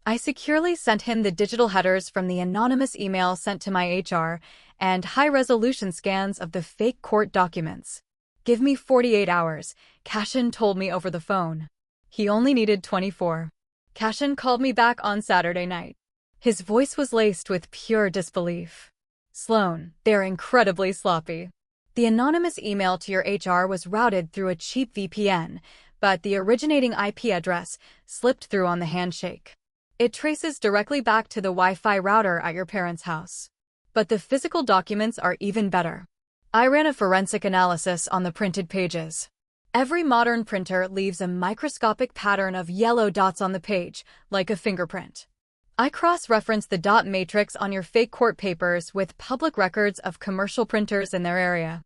A: I securely sent him the digital headers from the anonymous email sent to my HR and high-resolution scans of the fake court documents. "Give me 48 hours, Cashin told me over the phone. He only needed 24. Cashin called me back on Saturday night. His voice was laced with pure disbelief. "Sloan, they're incredibly sloppy. The anonymous email to your HR was routed through a cheap VPN, but the originating IP address slipped through on the handshake. It traces directly back to the Wi-Fi router at your parents' house. But the physical documents are even better. I ran a forensic analysis on the printed pages. Every modern printer leaves a microscopic pattern of yellow dots on the page, like a fingerprint. I cross-referenced the dot matrix on your fake court papers with public records of commercial printers in their area.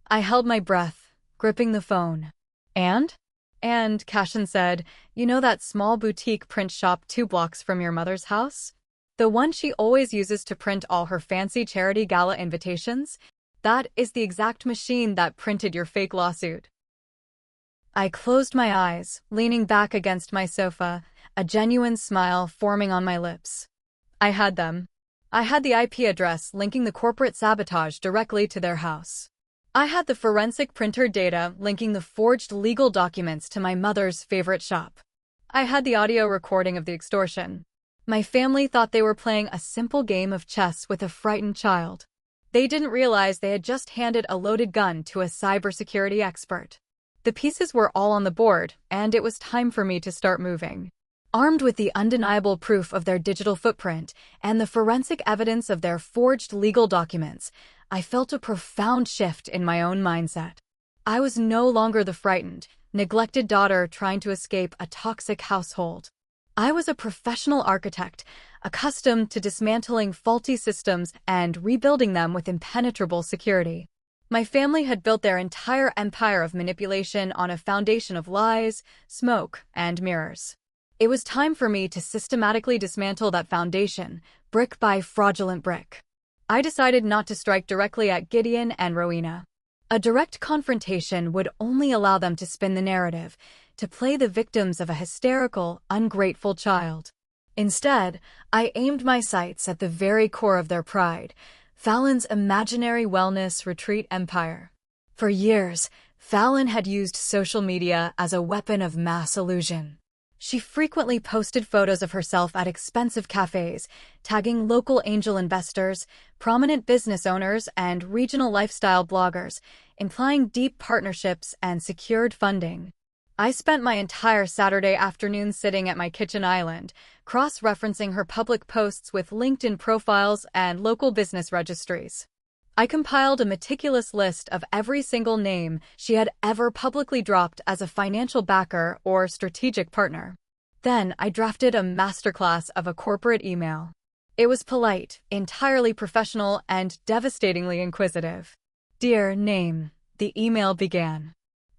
A: I held my breath, gripping the phone. And Cashin said, "You know that small boutique print shop 2 blocks from your mother's house? The one she always uses to print all her fancy charity gala invitations? That is the exact machine that printed your fake lawsuit." I closed my eyes, leaning back against my sofa, a genuine smile forming on my lips. I had them. I had the IP address linking the corporate sabotage directly to their house. I had the forensic printer data linking the forged legal documents to my mother's favorite shop. I had the audio recording of the extortion. My family thought they were playing a simple game of chess with a frightened child. They didn't realize they had just handed a loaded gun to a cybersecurity expert. The pieces were all on the board, and it was time for me to start moving. Armed with the undeniable proof of their digital footprint and the forensic evidence of their forged legal documents, I felt a profound shift in my own mindset. I was no longer the frightened, neglected daughter trying to escape a toxic household. I was a professional architect, accustomed to dismantling faulty systems and rebuilding them with impenetrable security. My family had built their entire empire of manipulation on a foundation of lies, smoke, and mirrors. It was time for me to systematically dismantle that foundation, brick by fraudulent brick. I decided not to strike directly at Gideon and Rowena. A direct confrontation would only allow them to spin the narrative, to play the victims of a hysterical, ungrateful child. Instead, I aimed my sights at the very core of their pride, Fallon's imaginary wellness retreat empire. For years, Fallon had used social media as a weapon of mass illusion. She frequently posted photos of herself at expensive cafes, tagging local angel investors, prominent business owners, and regional lifestyle bloggers, implying deep partnerships and secured funding. I spent my entire Saturday afternoon sitting at my kitchen island, cross-referencing her public posts with LinkedIn profiles and local business registries. I compiled a meticulous list of every single name she had ever publicly dropped as a financial backer or strategic partner. Then I drafted a masterclass of a corporate email. It was polite, entirely professional, and devastatingly inquisitive. Dear Name, the email began.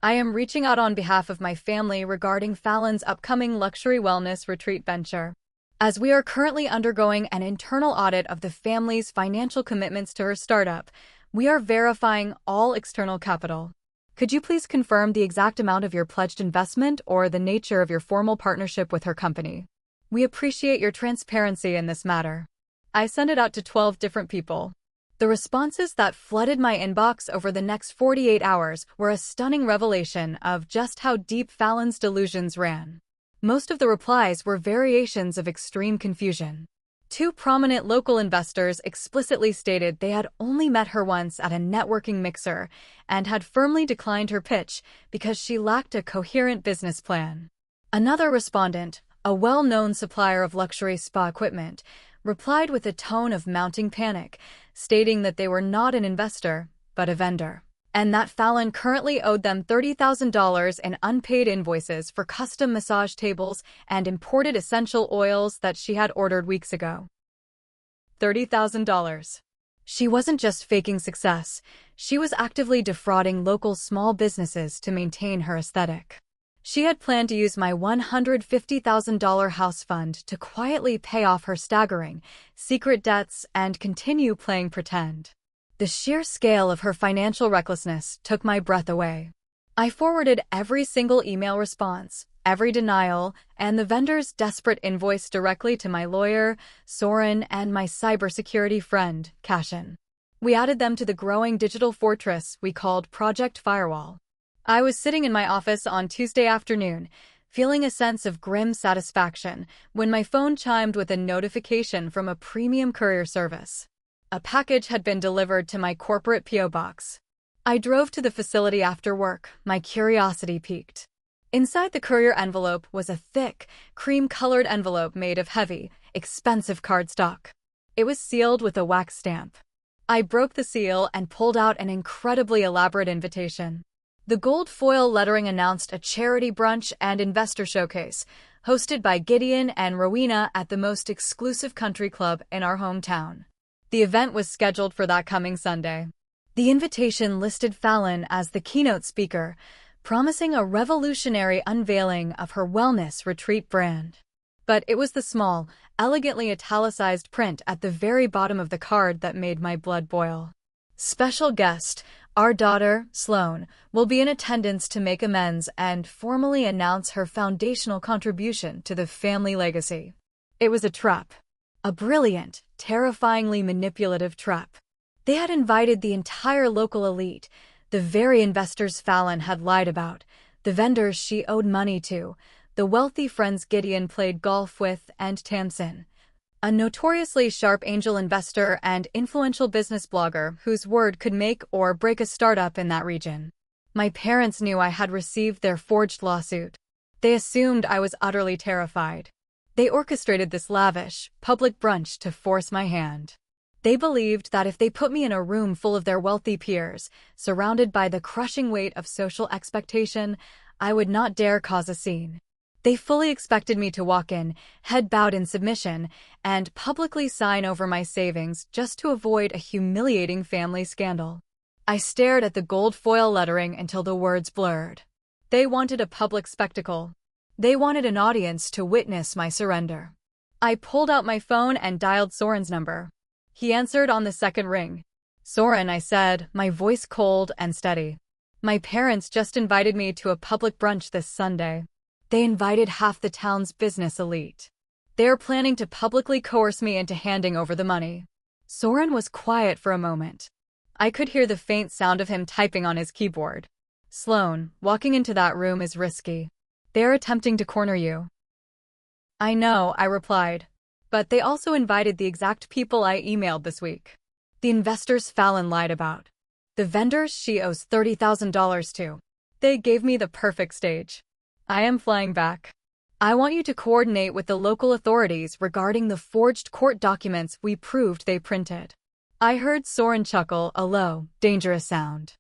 A: I am reaching out on behalf of my family regarding Fallon's upcoming luxury wellness retreat venture. As we are currently undergoing an internal audit of the family's financial commitments to her startup, we are verifying all external capital. Could you please confirm the exact amount of your pledged investment or the nature of your formal partnership with her company? We appreciate your transparency in this matter. I sent it out to 12 different people. The responses that flooded my inbox over the next 48 hours were a stunning revelation of just how deep Fallon's delusions ran. Most of the replies were variations of extreme confusion. Two prominent local investors explicitly stated they had only met her once at a networking mixer and had firmly declined her pitch because she lacked a coherent business plan. Another respondent, a well-known supplier of luxury spa equipment, replied with a tone of mounting panic, stating that they were not an investor, but a vendor, and that Fallon currently owed them $30,000 in unpaid invoices for custom massage tables and imported essential oils that she had ordered weeks ago. $30,000. She wasn't just faking success, she was actively defrauding local small businesses to maintain her aesthetic. She had planned to use my $150,000 house fund to quietly pay off her staggering, secret debts and continue playing pretend. The sheer scale of her financial recklessness took my breath away. I forwarded every single email response, every denial, and the vendor's desperate invoice directly to my lawyer, Soren, and my cybersecurity friend, Cashin. We added them to the growing digital fortress we called Project Firewall. I was sitting in my office on Tuesday afternoon, feeling a sense of grim satisfaction, when my phone chimed with a notification from a premium courier service. A package had been delivered to my corporate P.O. box. I drove to the facility after work, my curiosity piqued. Inside the courier envelope was a thick, cream-colored envelope made of heavy, expensive cardstock. It was sealed with a wax stamp. I broke the seal and pulled out an incredibly elaborate invitation. The gold foil lettering announced a charity brunch and investor showcase, hosted by Gideon and Rowena at the most exclusive country club in our hometown. The event was scheduled for that coming Sunday. The invitation listed Fallon as the keynote speaker, promising a revolutionary unveiling of her wellness retreat brand. But it was the small, elegantly italicized print at the very bottom of the card that made my blood boil. Special guest, our daughter, Sloane, will be in attendance to make amends and formally announce her foundational contribution to the family legacy. It was a trap. A brilliant, terrifyingly manipulative trap. They had invited the entire local elite, the very investors Fallon had lied about, the vendors she owed money to, the wealthy friends Gideon played golf with, and Tamsin, a notoriously sharp angel investor and influential business blogger whose word could make or break a startup in that region. My parents knew I had received their forged lawsuit. They assumed I was utterly terrified. They orchestrated this lavish, public brunch to force my hand. They believed that if they put me in a room full of their wealthy peers, surrounded by the crushing weight of social expectation, I would not dare cause a scene. They fully expected me to walk in, head bowed in submission, and publicly sign over my savings just to avoid a humiliating family scandal. I stared at the gold foil lettering until the words blurred. They wanted a public spectacle. They wanted an audience to witness my surrender. I pulled out my phone and dialed Soren's number. He answered on the second ring. Soren, I said, my voice cold and steady. My parents just invited me to a public brunch this Sunday. They invited half the town's business elite. They're planning to publicly coerce me into handing over the money. Soren was quiet for a moment. I could hear the faint sound of him typing on his keyboard. Sloan, walking into that room is risky. They're attempting to corner you. I know, I replied. But they also invited the exact people I emailed this week. The investors Fallon lied about. The vendors she owes $30,000 to. They gave me the perfect stage. I am flying back. I want you to coordinate with the local authorities regarding the forged court documents we proved they printed. I heard Soren chuckle, a low, dangerous sound.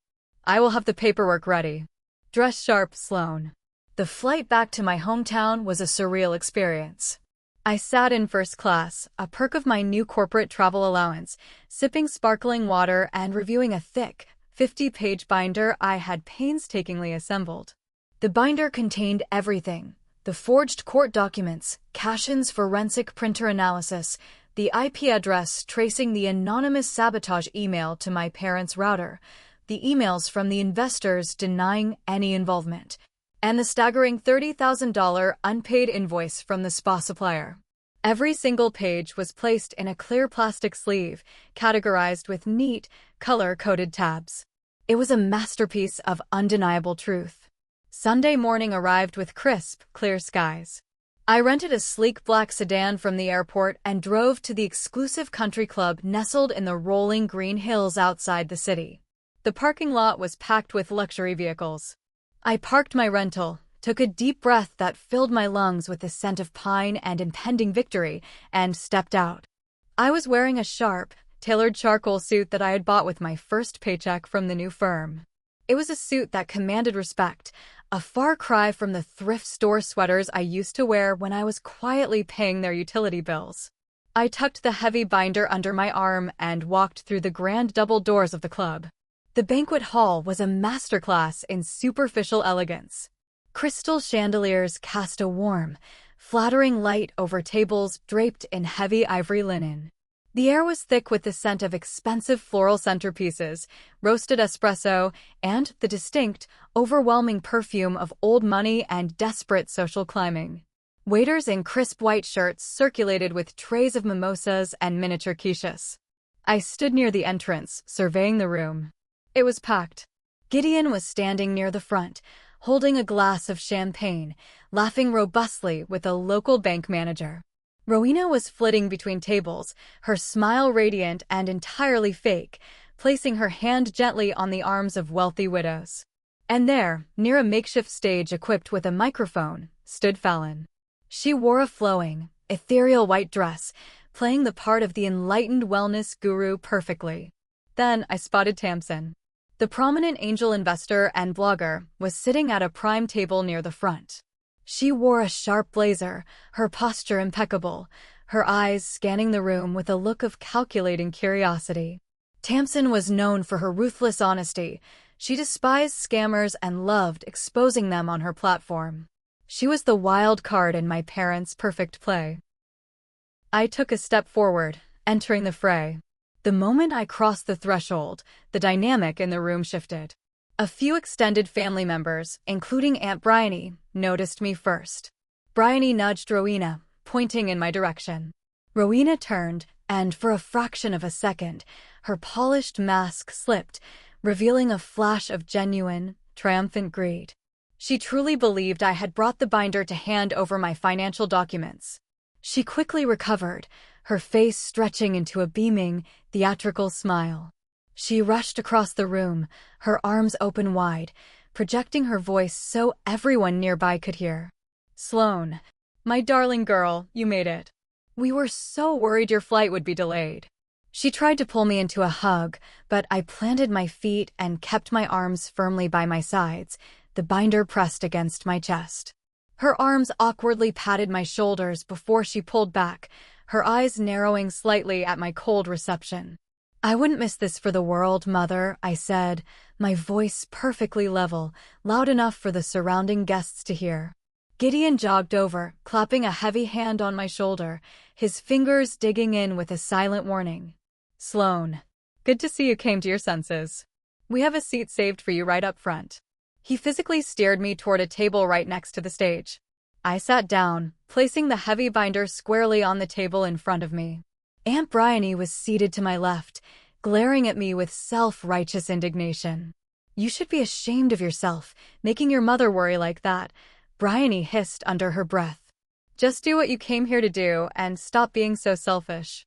A: I will have the paperwork ready. Dress sharp, Sloan. The flight back to my hometown was a surreal experience. I sat in first class, a perk of my new corporate travel allowance, sipping sparkling water and reviewing a thick, 50-page binder I had painstakingly assembled. The binder contained everything: the forged court documents, Cashin's forensic printer analysis, the IP address tracing the anonymous sabotage email to my parents' router, the emails from the investors denying any involvement, and the staggering $30,000 unpaid invoice from the spa supplier. Every single page was placed in a clear plastic sleeve, categorized with neat, color-coded tabs. It was a masterpiece of undeniable truth. Sunday morning arrived with crisp, clear skies. I rented a sleek black sedan from the airport and drove to the exclusive country club nestled in the rolling green hills outside the city. The parking lot was packed with luxury vehicles. I parked my rental, took a deep breath that filled my lungs with the scent of pine and impending victory, and stepped out. I was wearing a sharp, tailored charcoal suit that I had bought with my first paycheck from the new firm. It was a suit that commanded respect, a far cry from the thrift store sweaters I used to wear when I was quietly paying their utility bills. I tucked the heavy binder under my arm and walked through the grand double doors of the club. The banquet hall was a masterclass in superficial elegance. Crystal chandeliers cast a warm, flattering light over tables draped in heavy ivory linen. The air was thick with the scent of expensive floral centerpieces, roasted espresso, and the distinct, overwhelming perfume of old money and desperate social climbing. Waiters in crisp white shirts circulated with trays of mimosas and miniature quiches. I stood near the entrance, surveying the room. It was packed. Gideon was standing near the front, holding a glass of champagne, laughing robustly with a local bank manager. Rowena was flitting between tables, her smile radiant and entirely fake, placing her hand gently on the arms of wealthy widows. And there, near a makeshift stage equipped with a microphone, stood Fallon. She wore a flowing, ethereal white dress, playing the part of the enlightened wellness guru perfectly. Then I spotted Tamsin. The prominent angel investor and blogger was sitting at a prime table near the front. She wore a sharp blazer, her posture impeccable, her eyes scanning the room with a look of calculating curiosity. Tamsin was known for her ruthless honesty. She despised scammers and loved exposing them on her platform. She was the wild card in my parents' perfect play. I took a step forward, entering the fray. The moment I crossed the threshold, the dynamic in the room shifted. A few extended family members, including Aunt Bryony, noticed me first. Bryony nudged Rowena, pointing in my direction. Rowena turned, and for a fraction of a second, her polished mask slipped, revealing a flash of genuine, triumphant greed. She truly believed I had brought the binder to hand over my financial documents. She quickly recovered, her face stretching into a beaming, theatrical smile. She rushed across the room, her arms open wide, projecting her voice so everyone nearby could hear. "Sloan, my darling girl, you made it. We were so worried your flight would be delayed." She tried to pull me into a hug, but I planted my feet and kept my arms firmly by my sides, the binder pressed against my chest. Her arms awkwardly patted my shoulders before she pulled back, her eyes narrowing slightly at my cold reception. "I wouldn't miss this for the world, Mother," I said, my voice perfectly level, loud enough for the surrounding guests to hear. Gideon jogged over, clapping a heavy hand on my shoulder, his fingers digging in with a silent warning. "Sloan, Good to see you came to your senses. We have a seat saved for you right up front. He physically steered me toward a table right next to the stage. I sat down, placing the heavy binder squarely on the table in front of me. Aunt Bryony was seated to my left, glaring at me with self-righteous indignation. You should be ashamed of yourself, making your mother worry like that, Bryony hissed under her breath. Just do what you came here to do and stop being so selfish.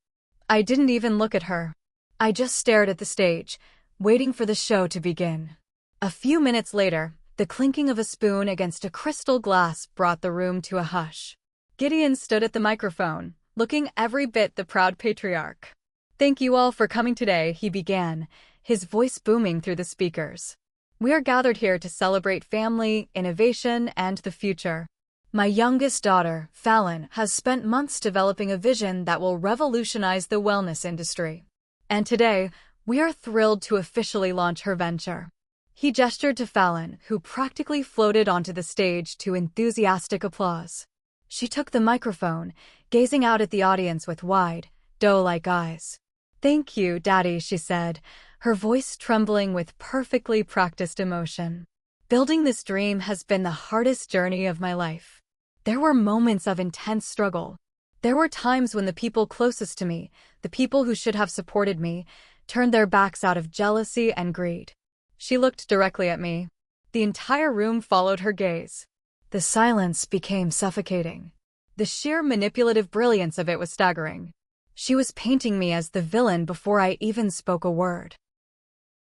A: I didn't even look at her. I just stared at the stage, waiting for the show to begin. A few minutes later, the clinking of a spoon against a crystal glass brought the room to a hush. Gideon stood at the microphone, looking every bit the proud patriarch. Thank you all for coming today, he began, his voice booming through the speakers. We are gathered here to celebrate family, innovation, and the future. My youngest daughter, Fallon, has spent months developing a vision that will revolutionize the wellness industry. And today, we are thrilled to officially launch her venture. He gestured to Fallon, who practically floated onto the stage to enthusiastic applause. She took the microphone, gazing out at the audience with wide, doe-like eyes. Thank you, Daddy, she said, her voice trembling with perfectly practiced emotion. Building this dream has been the hardest journey of my life. There were moments of intense struggle. There were times when the people closest to me, the people who should have supported me, turned their backs out of jealousy and greed. She looked directly at me. The entire room followed her gaze. The silence became suffocating. The sheer manipulative brilliance of it was staggering. She was painting me as the villain before I even spoke a word.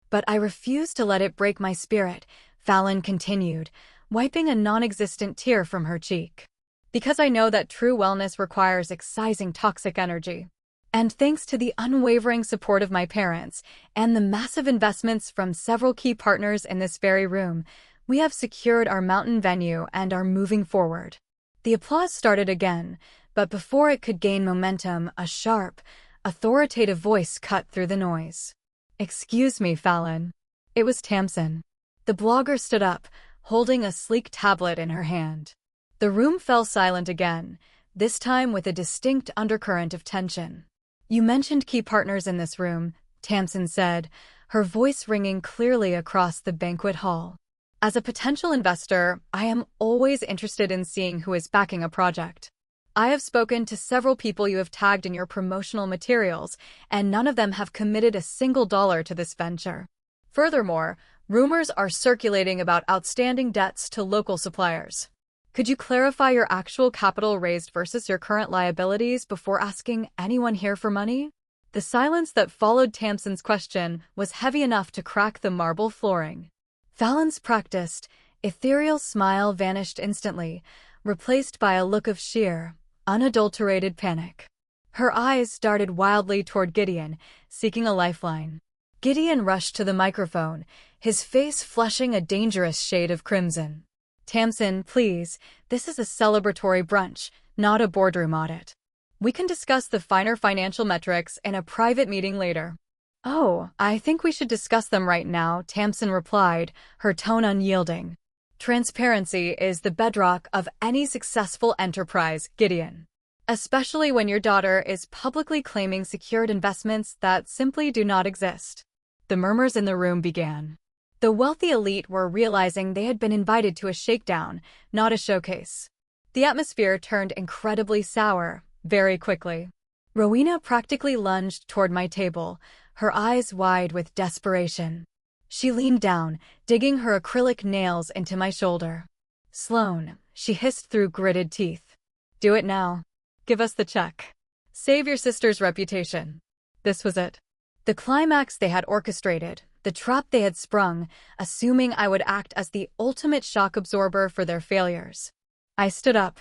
A: But I refused to let it break my spirit, Fallon continued, wiping a non-existent tear from her cheek. Because I know that true wellness requires excising toxic energy. And thanks to the unwavering support of my parents and the massive investments from several key partners in this very room, we have secured our mountain venue and are moving forward. The applause started again, but before it could gain momentum, a sharp, authoritative voice cut through the noise. Excuse me, Fallon. It was Tamsin. The blogger stood up, holding a sleek tablet in her hand. The room fell silent again, this time with a distinct undercurrent of tension. You mentioned key partners in this room, Tamsin said, her voice ringing clearly across the banquet hall. As a potential investor, I am always interested in seeing who is backing a project. I have spoken to several people you have tagged in your promotional materials, and none of them have committed a single dollar to this venture. Furthermore, rumors are circulating about outstanding debts to local suppliers. Could you clarify your actual capital raised versus your current liabilities before asking anyone here for money? The silence that followed Tamsin's question was heavy enough to crack the marble flooring. Fallon's practiced, ethereal smile vanished instantly, replaced by a look of sheer, unadulterated panic. Her eyes darted wildly toward Gideon, seeking a lifeline. Gideon rushed to the microphone, his face flushing a dangerous shade of crimson. Tamsin, please, this is a celebratory brunch, not a boardroom audit. We can discuss the finer financial metrics in a private meeting later. Oh, I think we should discuss them right now, Tamsin replied, her tone unyielding. Transparency is the bedrock of any successful enterprise, Gideon. Especially when your daughter is publicly claiming secured investments that simply do not exist. The murmurs in the room began. The wealthy elite were realizing they had been invited to a shakedown, not a showcase. The atmosphere turned incredibly sour, very quickly. Rowena practically lunged toward my table, her eyes wide with desperation. She leaned down, digging her acrylic nails into my shoulder. Sloan, she hissed through gritted teeth. Do it now. Give us the check. Save your sister's reputation. This was it. The climax they had orchestrated, the trap they had sprung, assuming I would act as the ultimate shock absorber for their failures. I stood up.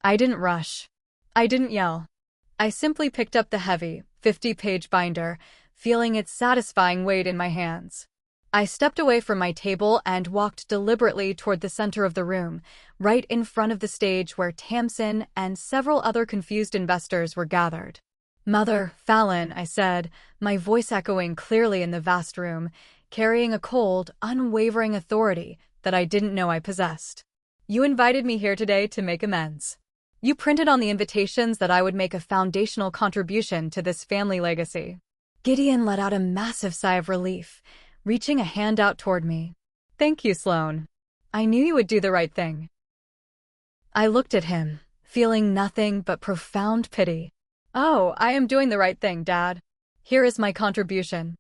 A: I didn't rush. I didn't yell. I simply picked up the heavy, 50-page binder, feeling its satisfying weight in my hands. I stepped away from my table and walked deliberately toward the center of the room, right in front of the stage where Tamsin and several other confused investors were gathered. Mother, Fallon, I said, my voice echoing clearly in the vast room, carrying a cold, unwavering authority that I didn't know I possessed. You invited me here today to make amends. You printed on the invitations that I would make a foundational contribution to this family legacy. Gideon let out a massive sigh of relief, reaching a hand out toward me. Thank you, Sloan. I knew you would do the right thing. I looked at him, feeling nothing but profound pity. Oh, I am doing the right thing, Dad. Here is my contribution.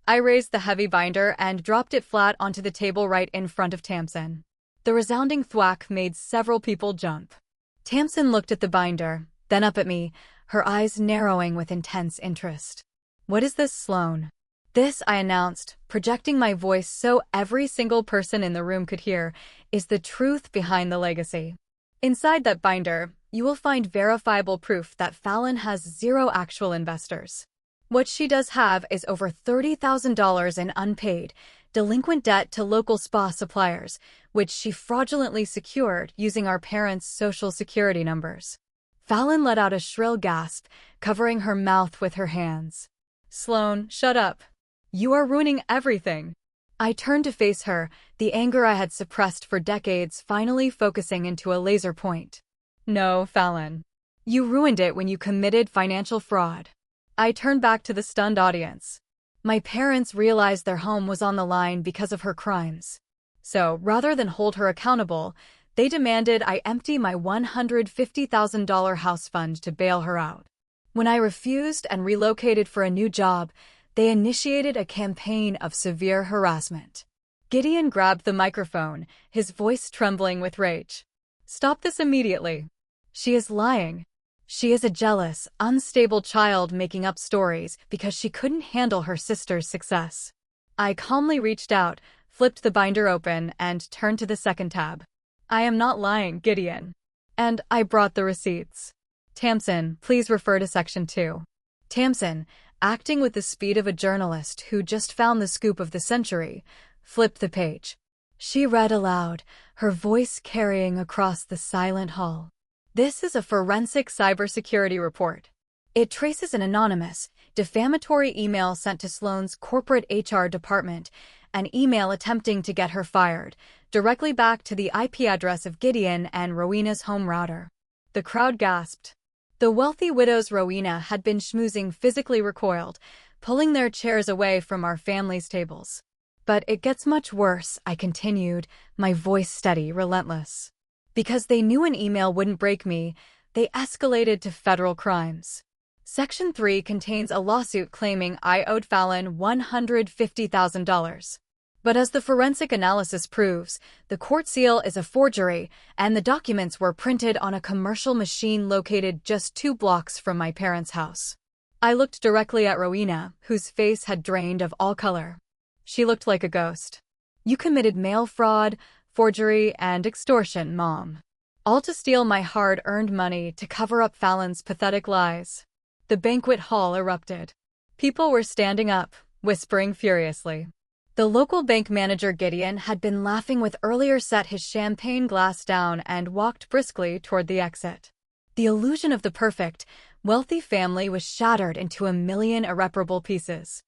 A: I raised the heavy binder and dropped it flat onto the table right in front of Tamsin. The resounding thwack made several people jump. Tamsin looked at the binder, then up at me, her eyes narrowing with intense interest. What is this, Sloan? This, I announced, projecting my voice so every single person in the room could hear, is the truth behind the legacy. Inside that binder, you will find verifiable proof that Fallon has 0 actual investors. What she does have is over $30,000 in unpaid, delinquent debt to local spa suppliers, which she fraudulently secured using our parents' social security numbers. Fallon let out a shrill gasp, covering her mouth with her hands. Sloan, shut up. You are ruining everything. I turned to face her, the anger I had suppressed for decades finally focusing into a laser point. No, Fallon. You ruined it when you committed financial fraud. I turned back to the stunned audience. My parents realized their home was on the line because of her crimes. So, rather than hold her accountable, they demanded I empty my $150,000 house fund to bail her out. When I refused and relocated for a new job, they initiated a campaign of severe harassment. Gideon grabbed the microphone, his voice trembling with rage. Stop this immediately. She is lying. She is a jealous, unstable child making up stories because she couldn't handle her sister's success. I calmly reached out, flipped the binder open, and turned to the second tab. I am not lying, Gideon. And I brought the receipts. Tamsin, please refer to Section 2. Tamsin, acting with the speed of a journalist who just found the scoop of the century, flipped the page. She read aloud, her voice carrying across the silent hall. This is a forensic cybersecurity report. It traces an anonymous, defamatory email sent to Sloan's corporate HR department, an email attempting to get her fired, directly back to the IP address of Gideon and Rowena's home router. The crowd gasped. The wealthy widows Rowena had been schmoozing physically recoiled, pulling their chairs away from our family's tables. But it gets much worse, I continued, my voice steady, relentless. Because they knew an email wouldn't break me, they escalated to federal crimes. Section 3 contains a lawsuit claiming I owed Fallon $150,000. But as the forensic analysis proves, the court seal is a forgery, and the documents were printed on a commercial machine located just 2 blocks from my parents' house. I looked directly at Rowena, whose face had drained of all color. She looked like a ghost. You committed mail fraud, forgery, and extortion, Mom. All to steal my hard-earned money to cover up Fallon's pathetic lies. The banquet hall erupted. People were standing up, whispering furiously. The local bank manager Gideon had been laughing with earlier set his champagne glass down and walked briskly toward the exit. The illusion of the perfect, wealthy family was shattered into a million irreparable pieces.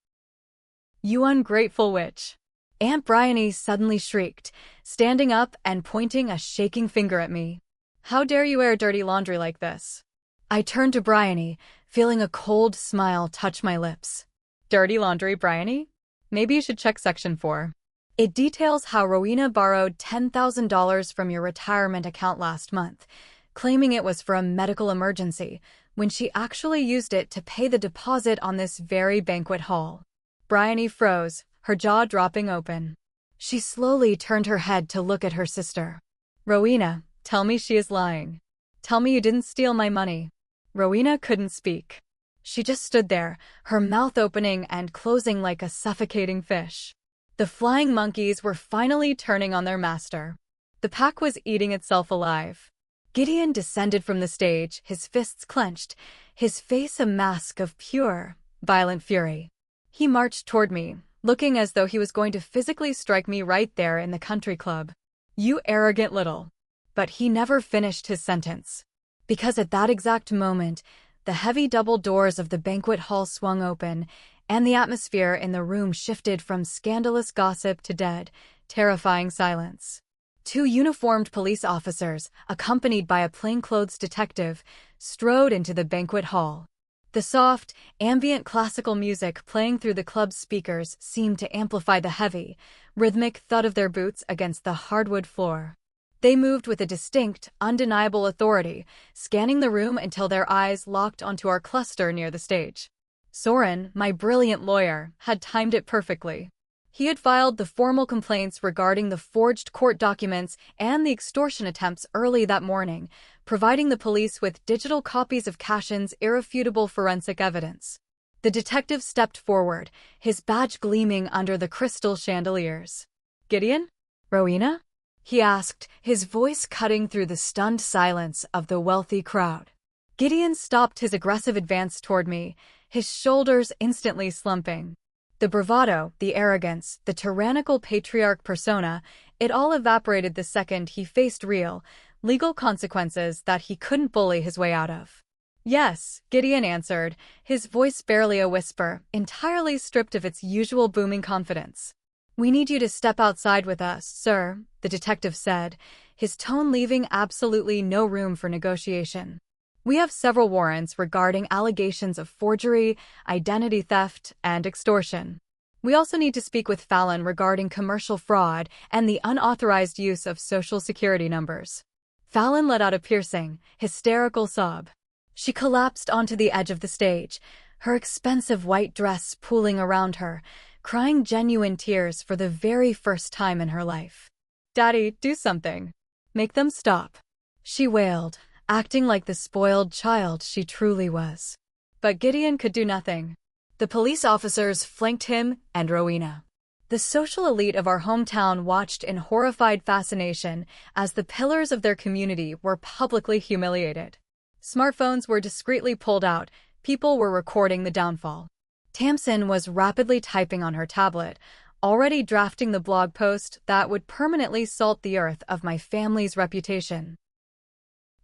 A: You ungrateful witch! Aunt Bryony suddenly shrieked, standing up and pointing a shaking finger at me. How dare you air dirty laundry like this? I turned to Bryony, feeling a cold smile touch my lips. Dirty laundry, Bryony? Maybe you should check Section 4. It details how Rowena borrowed $10,000 from your retirement account last month, claiming it was for a medical emergency, when she actually used it to pay the deposit on this very banquet hall. Bryony froze, her jaw dropping open. She slowly turned her head to look at her sister. Rowena, tell me she is lying. Tell me you didn't steal my money. Rowena couldn't speak. She just stood there, her mouth opening and closing like a suffocating fish. The flying monkeys were finally turning on their master. The pack was eating itself alive. Gideon descended from the stage, his fists clenched, his face a mask of pure, violent fury. He marched toward me, looking as though he was going to physically strike me right there in the country club. You arrogant little. But he never finished his sentence. Because at that exact moment, the heavy double doors of the banquet hall swung open, and the atmosphere in the room shifted from scandalous gossip to dead, terrifying silence. 2 uniformed police officers, accompanied by a plainclothes detective, strode into the banquet hall. The soft, ambient classical music playing through the club's speakers seemed to amplify the heavy, rhythmic thud of their boots against the hardwood floor. They moved with a distinct, undeniable authority, scanning the room until their eyes locked onto our cluster near the stage. Soren, my brilliant lawyer, had timed it perfectly. He had filed the formal complaints regarding the forged court documents and the extortion attempts early that morning, providing the police with digital copies of Cashin's irrefutable forensic evidence. The detective stepped forward, his badge gleaming under the crystal chandeliers. "Gideon? Rowena?" he asked, his voice cutting through the stunned silence of the wealthy crowd. Gideon stopped his aggressive advance toward me, his shoulders instantly slumping. The bravado, the arrogance, the tyrannical patriarch persona, it all evaporated the second he faced real, legal consequences that he couldn't bully his way out of. "Yes," Gideon answered, his voice barely a whisper, entirely stripped of its usual booming confidence. "We need you to step outside with us, sir," the detective said, his tone leaving absolutely no room for negotiation. "We have several warrants regarding allegations of forgery, identity theft, and extortion. We also need to speak with Fallon regarding commercial fraud and the unauthorized use of social security numbers." Fallon let out a piercing, hysterical sob. She collapsed onto the edge of the stage, her expensive white dress pooling around her, crying genuine tears for the very first time in her life. "Daddy, do something. Make them stop," she wailed, acting like the spoiled child she truly was. But Gideon could do nothing. The police officers flanked him and Rowena. The social elite of our hometown watched in horrified fascination as the pillars of their community were publicly humiliated. Smartphones were discreetly pulled out, people were recording the downfall. Tamsin was rapidly typing on her tablet, already drafting the blog post that would permanently salt the earth of my family's reputation.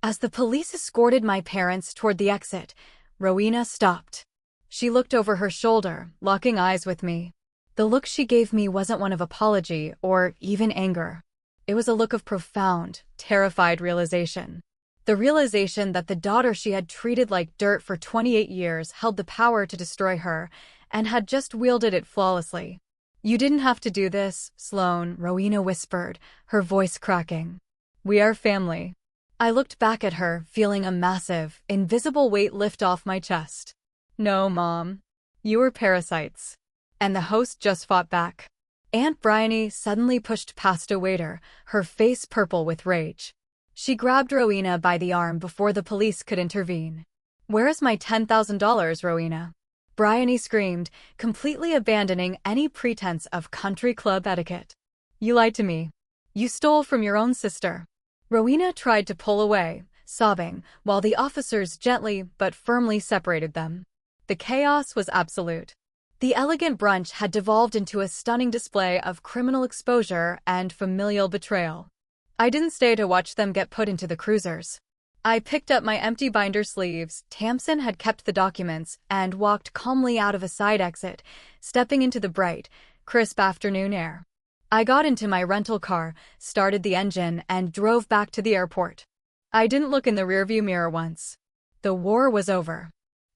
A: As the police escorted my parents toward the exit, Rowena stopped. She looked over her shoulder, locking eyes with me. The look she gave me wasn't one of apology or even anger. It was a look of profound, terrified realization. The realization that the daughter she had treated like dirt for 28 years held the power to destroy her, and had just wielded it flawlessly. "You didn't have to do this, Sloane," Rowena whispered, her voice cracking. "We are family." I looked back at her, feeling a massive, invisible weight lift off my chest. "No, Mom. You were parasites." And the host just fought back. Aunt Bryony suddenly pushed past a waiter, her face purple with rage. She grabbed Rowena by the arm before the police could intervene. "Where is my $10,000, Rowena?" Bryony screamed, completely abandoning any pretense of country club etiquette. "You lied to me. You stole from your own sister." Rowena tried to pull away, sobbing, while the officers gently but firmly separated them. The chaos was absolute. The elegant brunch had devolved into a stunning display of criminal exposure and familial betrayal. I didn't stay to watch them get put into the cruisers. I picked up my empty binder sleeves, Tamsin had kept the documents, and walked calmly out of a side exit, stepping into the bright, crisp afternoon air. I got into my rental car, started the engine, and drove back to the airport. I didn't look in the rearview mirror once. The war was over.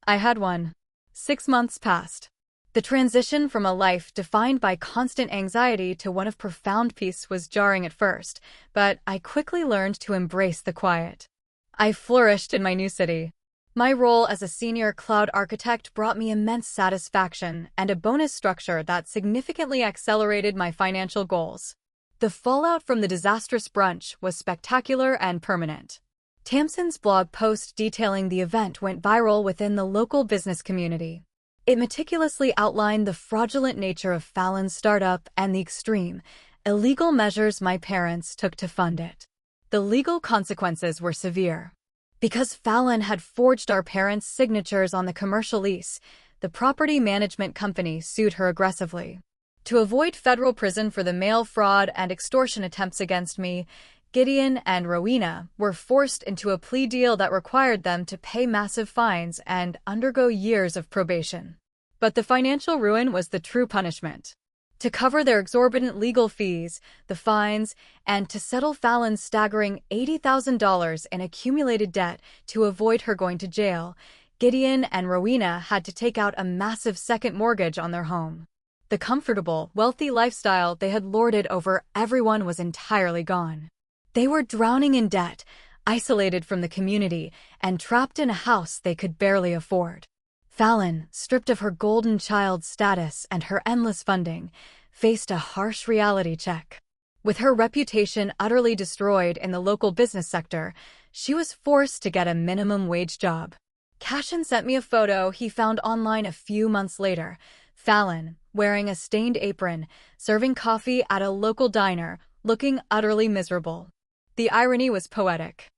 A: I had won. 6 months passed. The transition from a life defined by constant anxiety to one of profound peace was jarring at first, but I quickly learned to embrace the quiet. I flourished in my new city. My role as a senior cloud architect brought me immense satisfaction and a bonus structure that significantly accelerated my financial goals. The fallout from the disastrous brunch was spectacular and permanent. Tamsin's blog post detailing the event went viral within the local business community. It meticulously outlined the fraudulent nature of Fallon's startup and the extreme, illegal measures my parents took to fund it. The legal consequences were severe. Because Fallon had forged our parents' signatures on the commercial lease, the property management company sued her aggressively. To avoid federal prison for the mail fraud and extortion attempts against me, Gideon and Rowena were forced into a plea deal that required them to pay massive fines and undergo years of probation. But the financial ruin was the true punishment. To cover their exorbitant legal fees, the fines, and to settle Fallon's staggering $80,000 in accumulated debt to avoid her going to jail, Gideon and Rowena had to take out a massive second mortgage on their home. The comfortable, wealthy lifestyle they had lorded over everyone was entirely gone. They were drowning in debt, isolated from the community, and trapped in a house they could barely afford. Fallon, stripped of her golden child status and her endless funding, faced a harsh reality check. With her reputation utterly destroyed in the local business sector, she was forced to get a minimum wage job. Cashin sent me a photo he found online a few months later. Fallon, wearing a stained apron, serving coffee at a local diner, looking utterly miserable. The irony was poetic.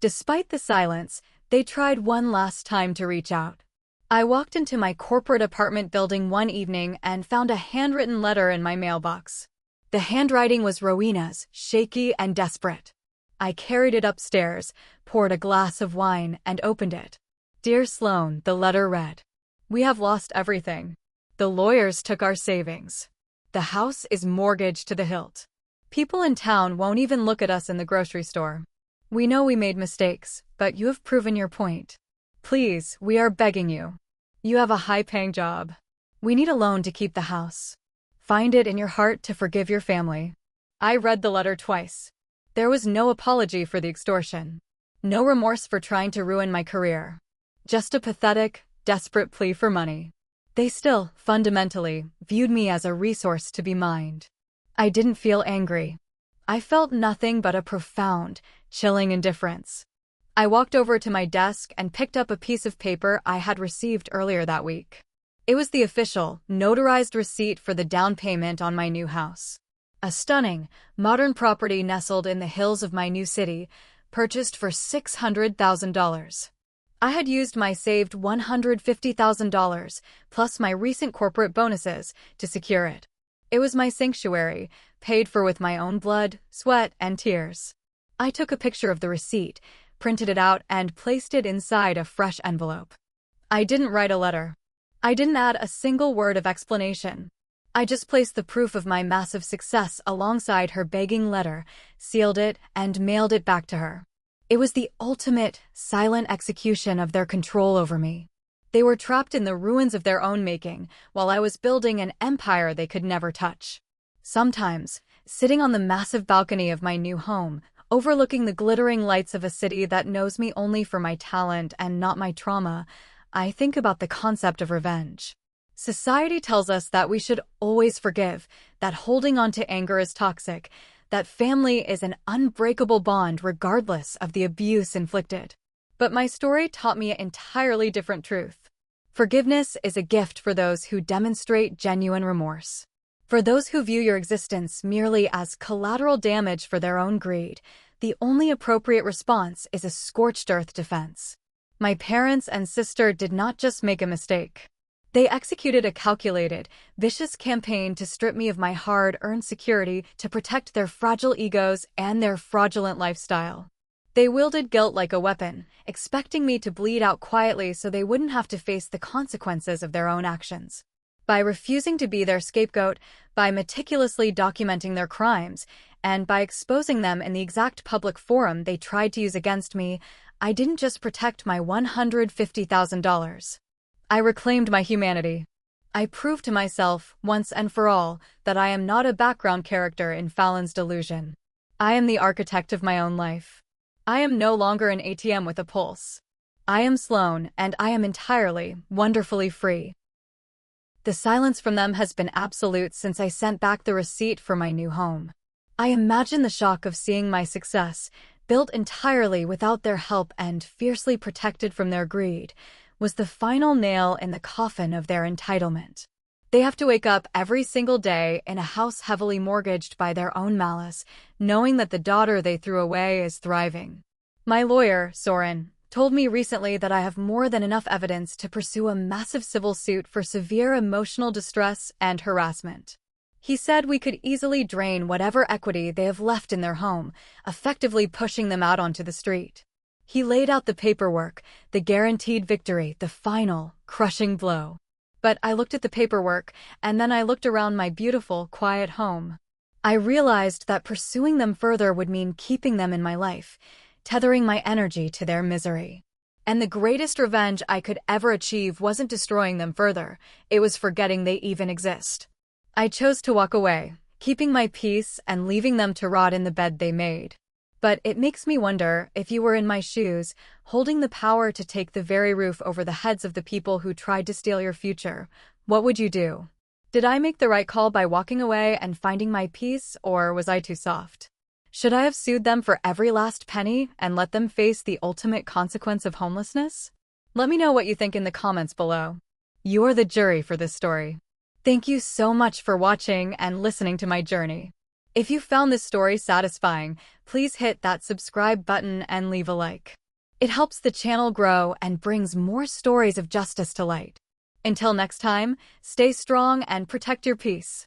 A: Despite the silence, they tried one last time to reach out. I walked into my corporate apartment building one evening and found a handwritten letter in my mailbox. The handwriting was Rowena's, shaky and desperate. I carried it upstairs, poured a glass of wine, and opened it. Dear Sloan, the letter read. We have lost everything. The lawyers took our savings. The house is mortgaged to the hilt. People in town won't even look at us in the grocery store. We know we made mistakes, but you have proven your point. Please, we are begging you. You have a high-paying job. We need a loan to keep the house. Find it in your heart to forgive your family. I read the letter twice. There was no apology for the extortion. No remorse for trying to ruin my career. Just a pathetic, desperate plea for money. They still, fundamentally, viewed me as a resource to be mined. I didn't feel angry. I felt nothing but a profound, chilling indifference. I walked over to my desk and picked up a piece of paper I had received earlier that week. It was the official, notarized receipt for the down payment on my new house. A stunning, modern property nestled in the hills of my new city, purchased for $600,000. I had used my saved $150,000, plus my recent corporate bonuses, to secure it. It was my sanctuary, paid for with my own blood, sweat, and tears. I took a picture of the receipt, printed it out, and placed it inside a fresh envelope. I didn't write a letter. I didn't add a single word of explanation. I just placed the proof of my massive success alongside her begging letter, sealed it, and mailed it back to her. It was the ultimate, silent execution of their control over me. They were trapped in the ruins of their own making, while I was building an empire they could never touch. Sometimes, sitting on the massive balcony of my new home, overlooking the glittering lights of a city that knows me only for my talent and not my trauma, I think about the concept of revenge. Society tells us that we should always forgive, that holding on to anger is toxic, that family is an unbreakable bond regardless of the abuse inflicted. But my story taught me an entirely different truth. Forgiveness is a gift for those who demonstrate genuine remorse. For those who view your existence merely as collateral damage for their own greed, the only appropriate response is a scorched earth defense. My parents and sister did not just make a mistake. They executed a calculated, vicious campaign to strip me of my hard-earned security to protect their fragile egos and their fraudulent lifestyle. They wielded guilt like a weapon, expecting me to bleed out quietly so they wouldn't have to face the consequences of their own actions. By refusing to be their scapegoat, by meticulously documenting their crimes, and by exposing them in the exact public forum they tried to use against me, I didn't just protect my $150,000. I reclaimed my humanity. I proved to myself, once and for all, that I am not a background character in Fallon's delusion. I am the architect of my own life. I am no longer an ATM with a pulse. I am Sloan, and I am entirely, wonderfully free. The silence from them has been absolute since I sent back the receipt for my new home. I imagine the shock of seeing my success, built entirely without their help and fiercely protected from their greed, was the final nail in the coffin of their entitlement. They have to wake up every single day in a house heavily mortgaged by their own malice, knowing that the daughter they threw away is thriving. My lawyer, Soren, told me recently that I have more than enough evidence to pursue a massive civil suit for severe emotional distress and harassment. He said we could easily drain whatever equity they have left in their home, effectively pushing them out onto the street. He laid out the paperwork, the guaranteed victory, the final, crushing blow. But I looked at the paperwork, and then I looked around my beautiful, quiet home. I realized that pursuing them further would mean keeping them in my life, tethering my energy to their misery. And the greatest revenge I could ever achieve wasn't destroying them further, it was forgetting they even exist. I chose to walk away, keeping my peace and leaving them to rot in the bed they made. But it makes me wonder, if you were in my shoes, holding the power to take the very roof over the heads of the people who tried to steal your future, what would you do? Did I make the right call by walking away and finding my peace, or was I too soft? Should I have sued them for every last penny and let them face the ultimate consequence of homelessness? Let me know what you think in the comments below. You're the jury for this story. Thank you so much for watching and listening to my journey. If you found this story satisfying, please hit that subscribe button and leave a like. It helps the channel grow and brings more stories of justice to light. Until next time, stay strong and protect your peace.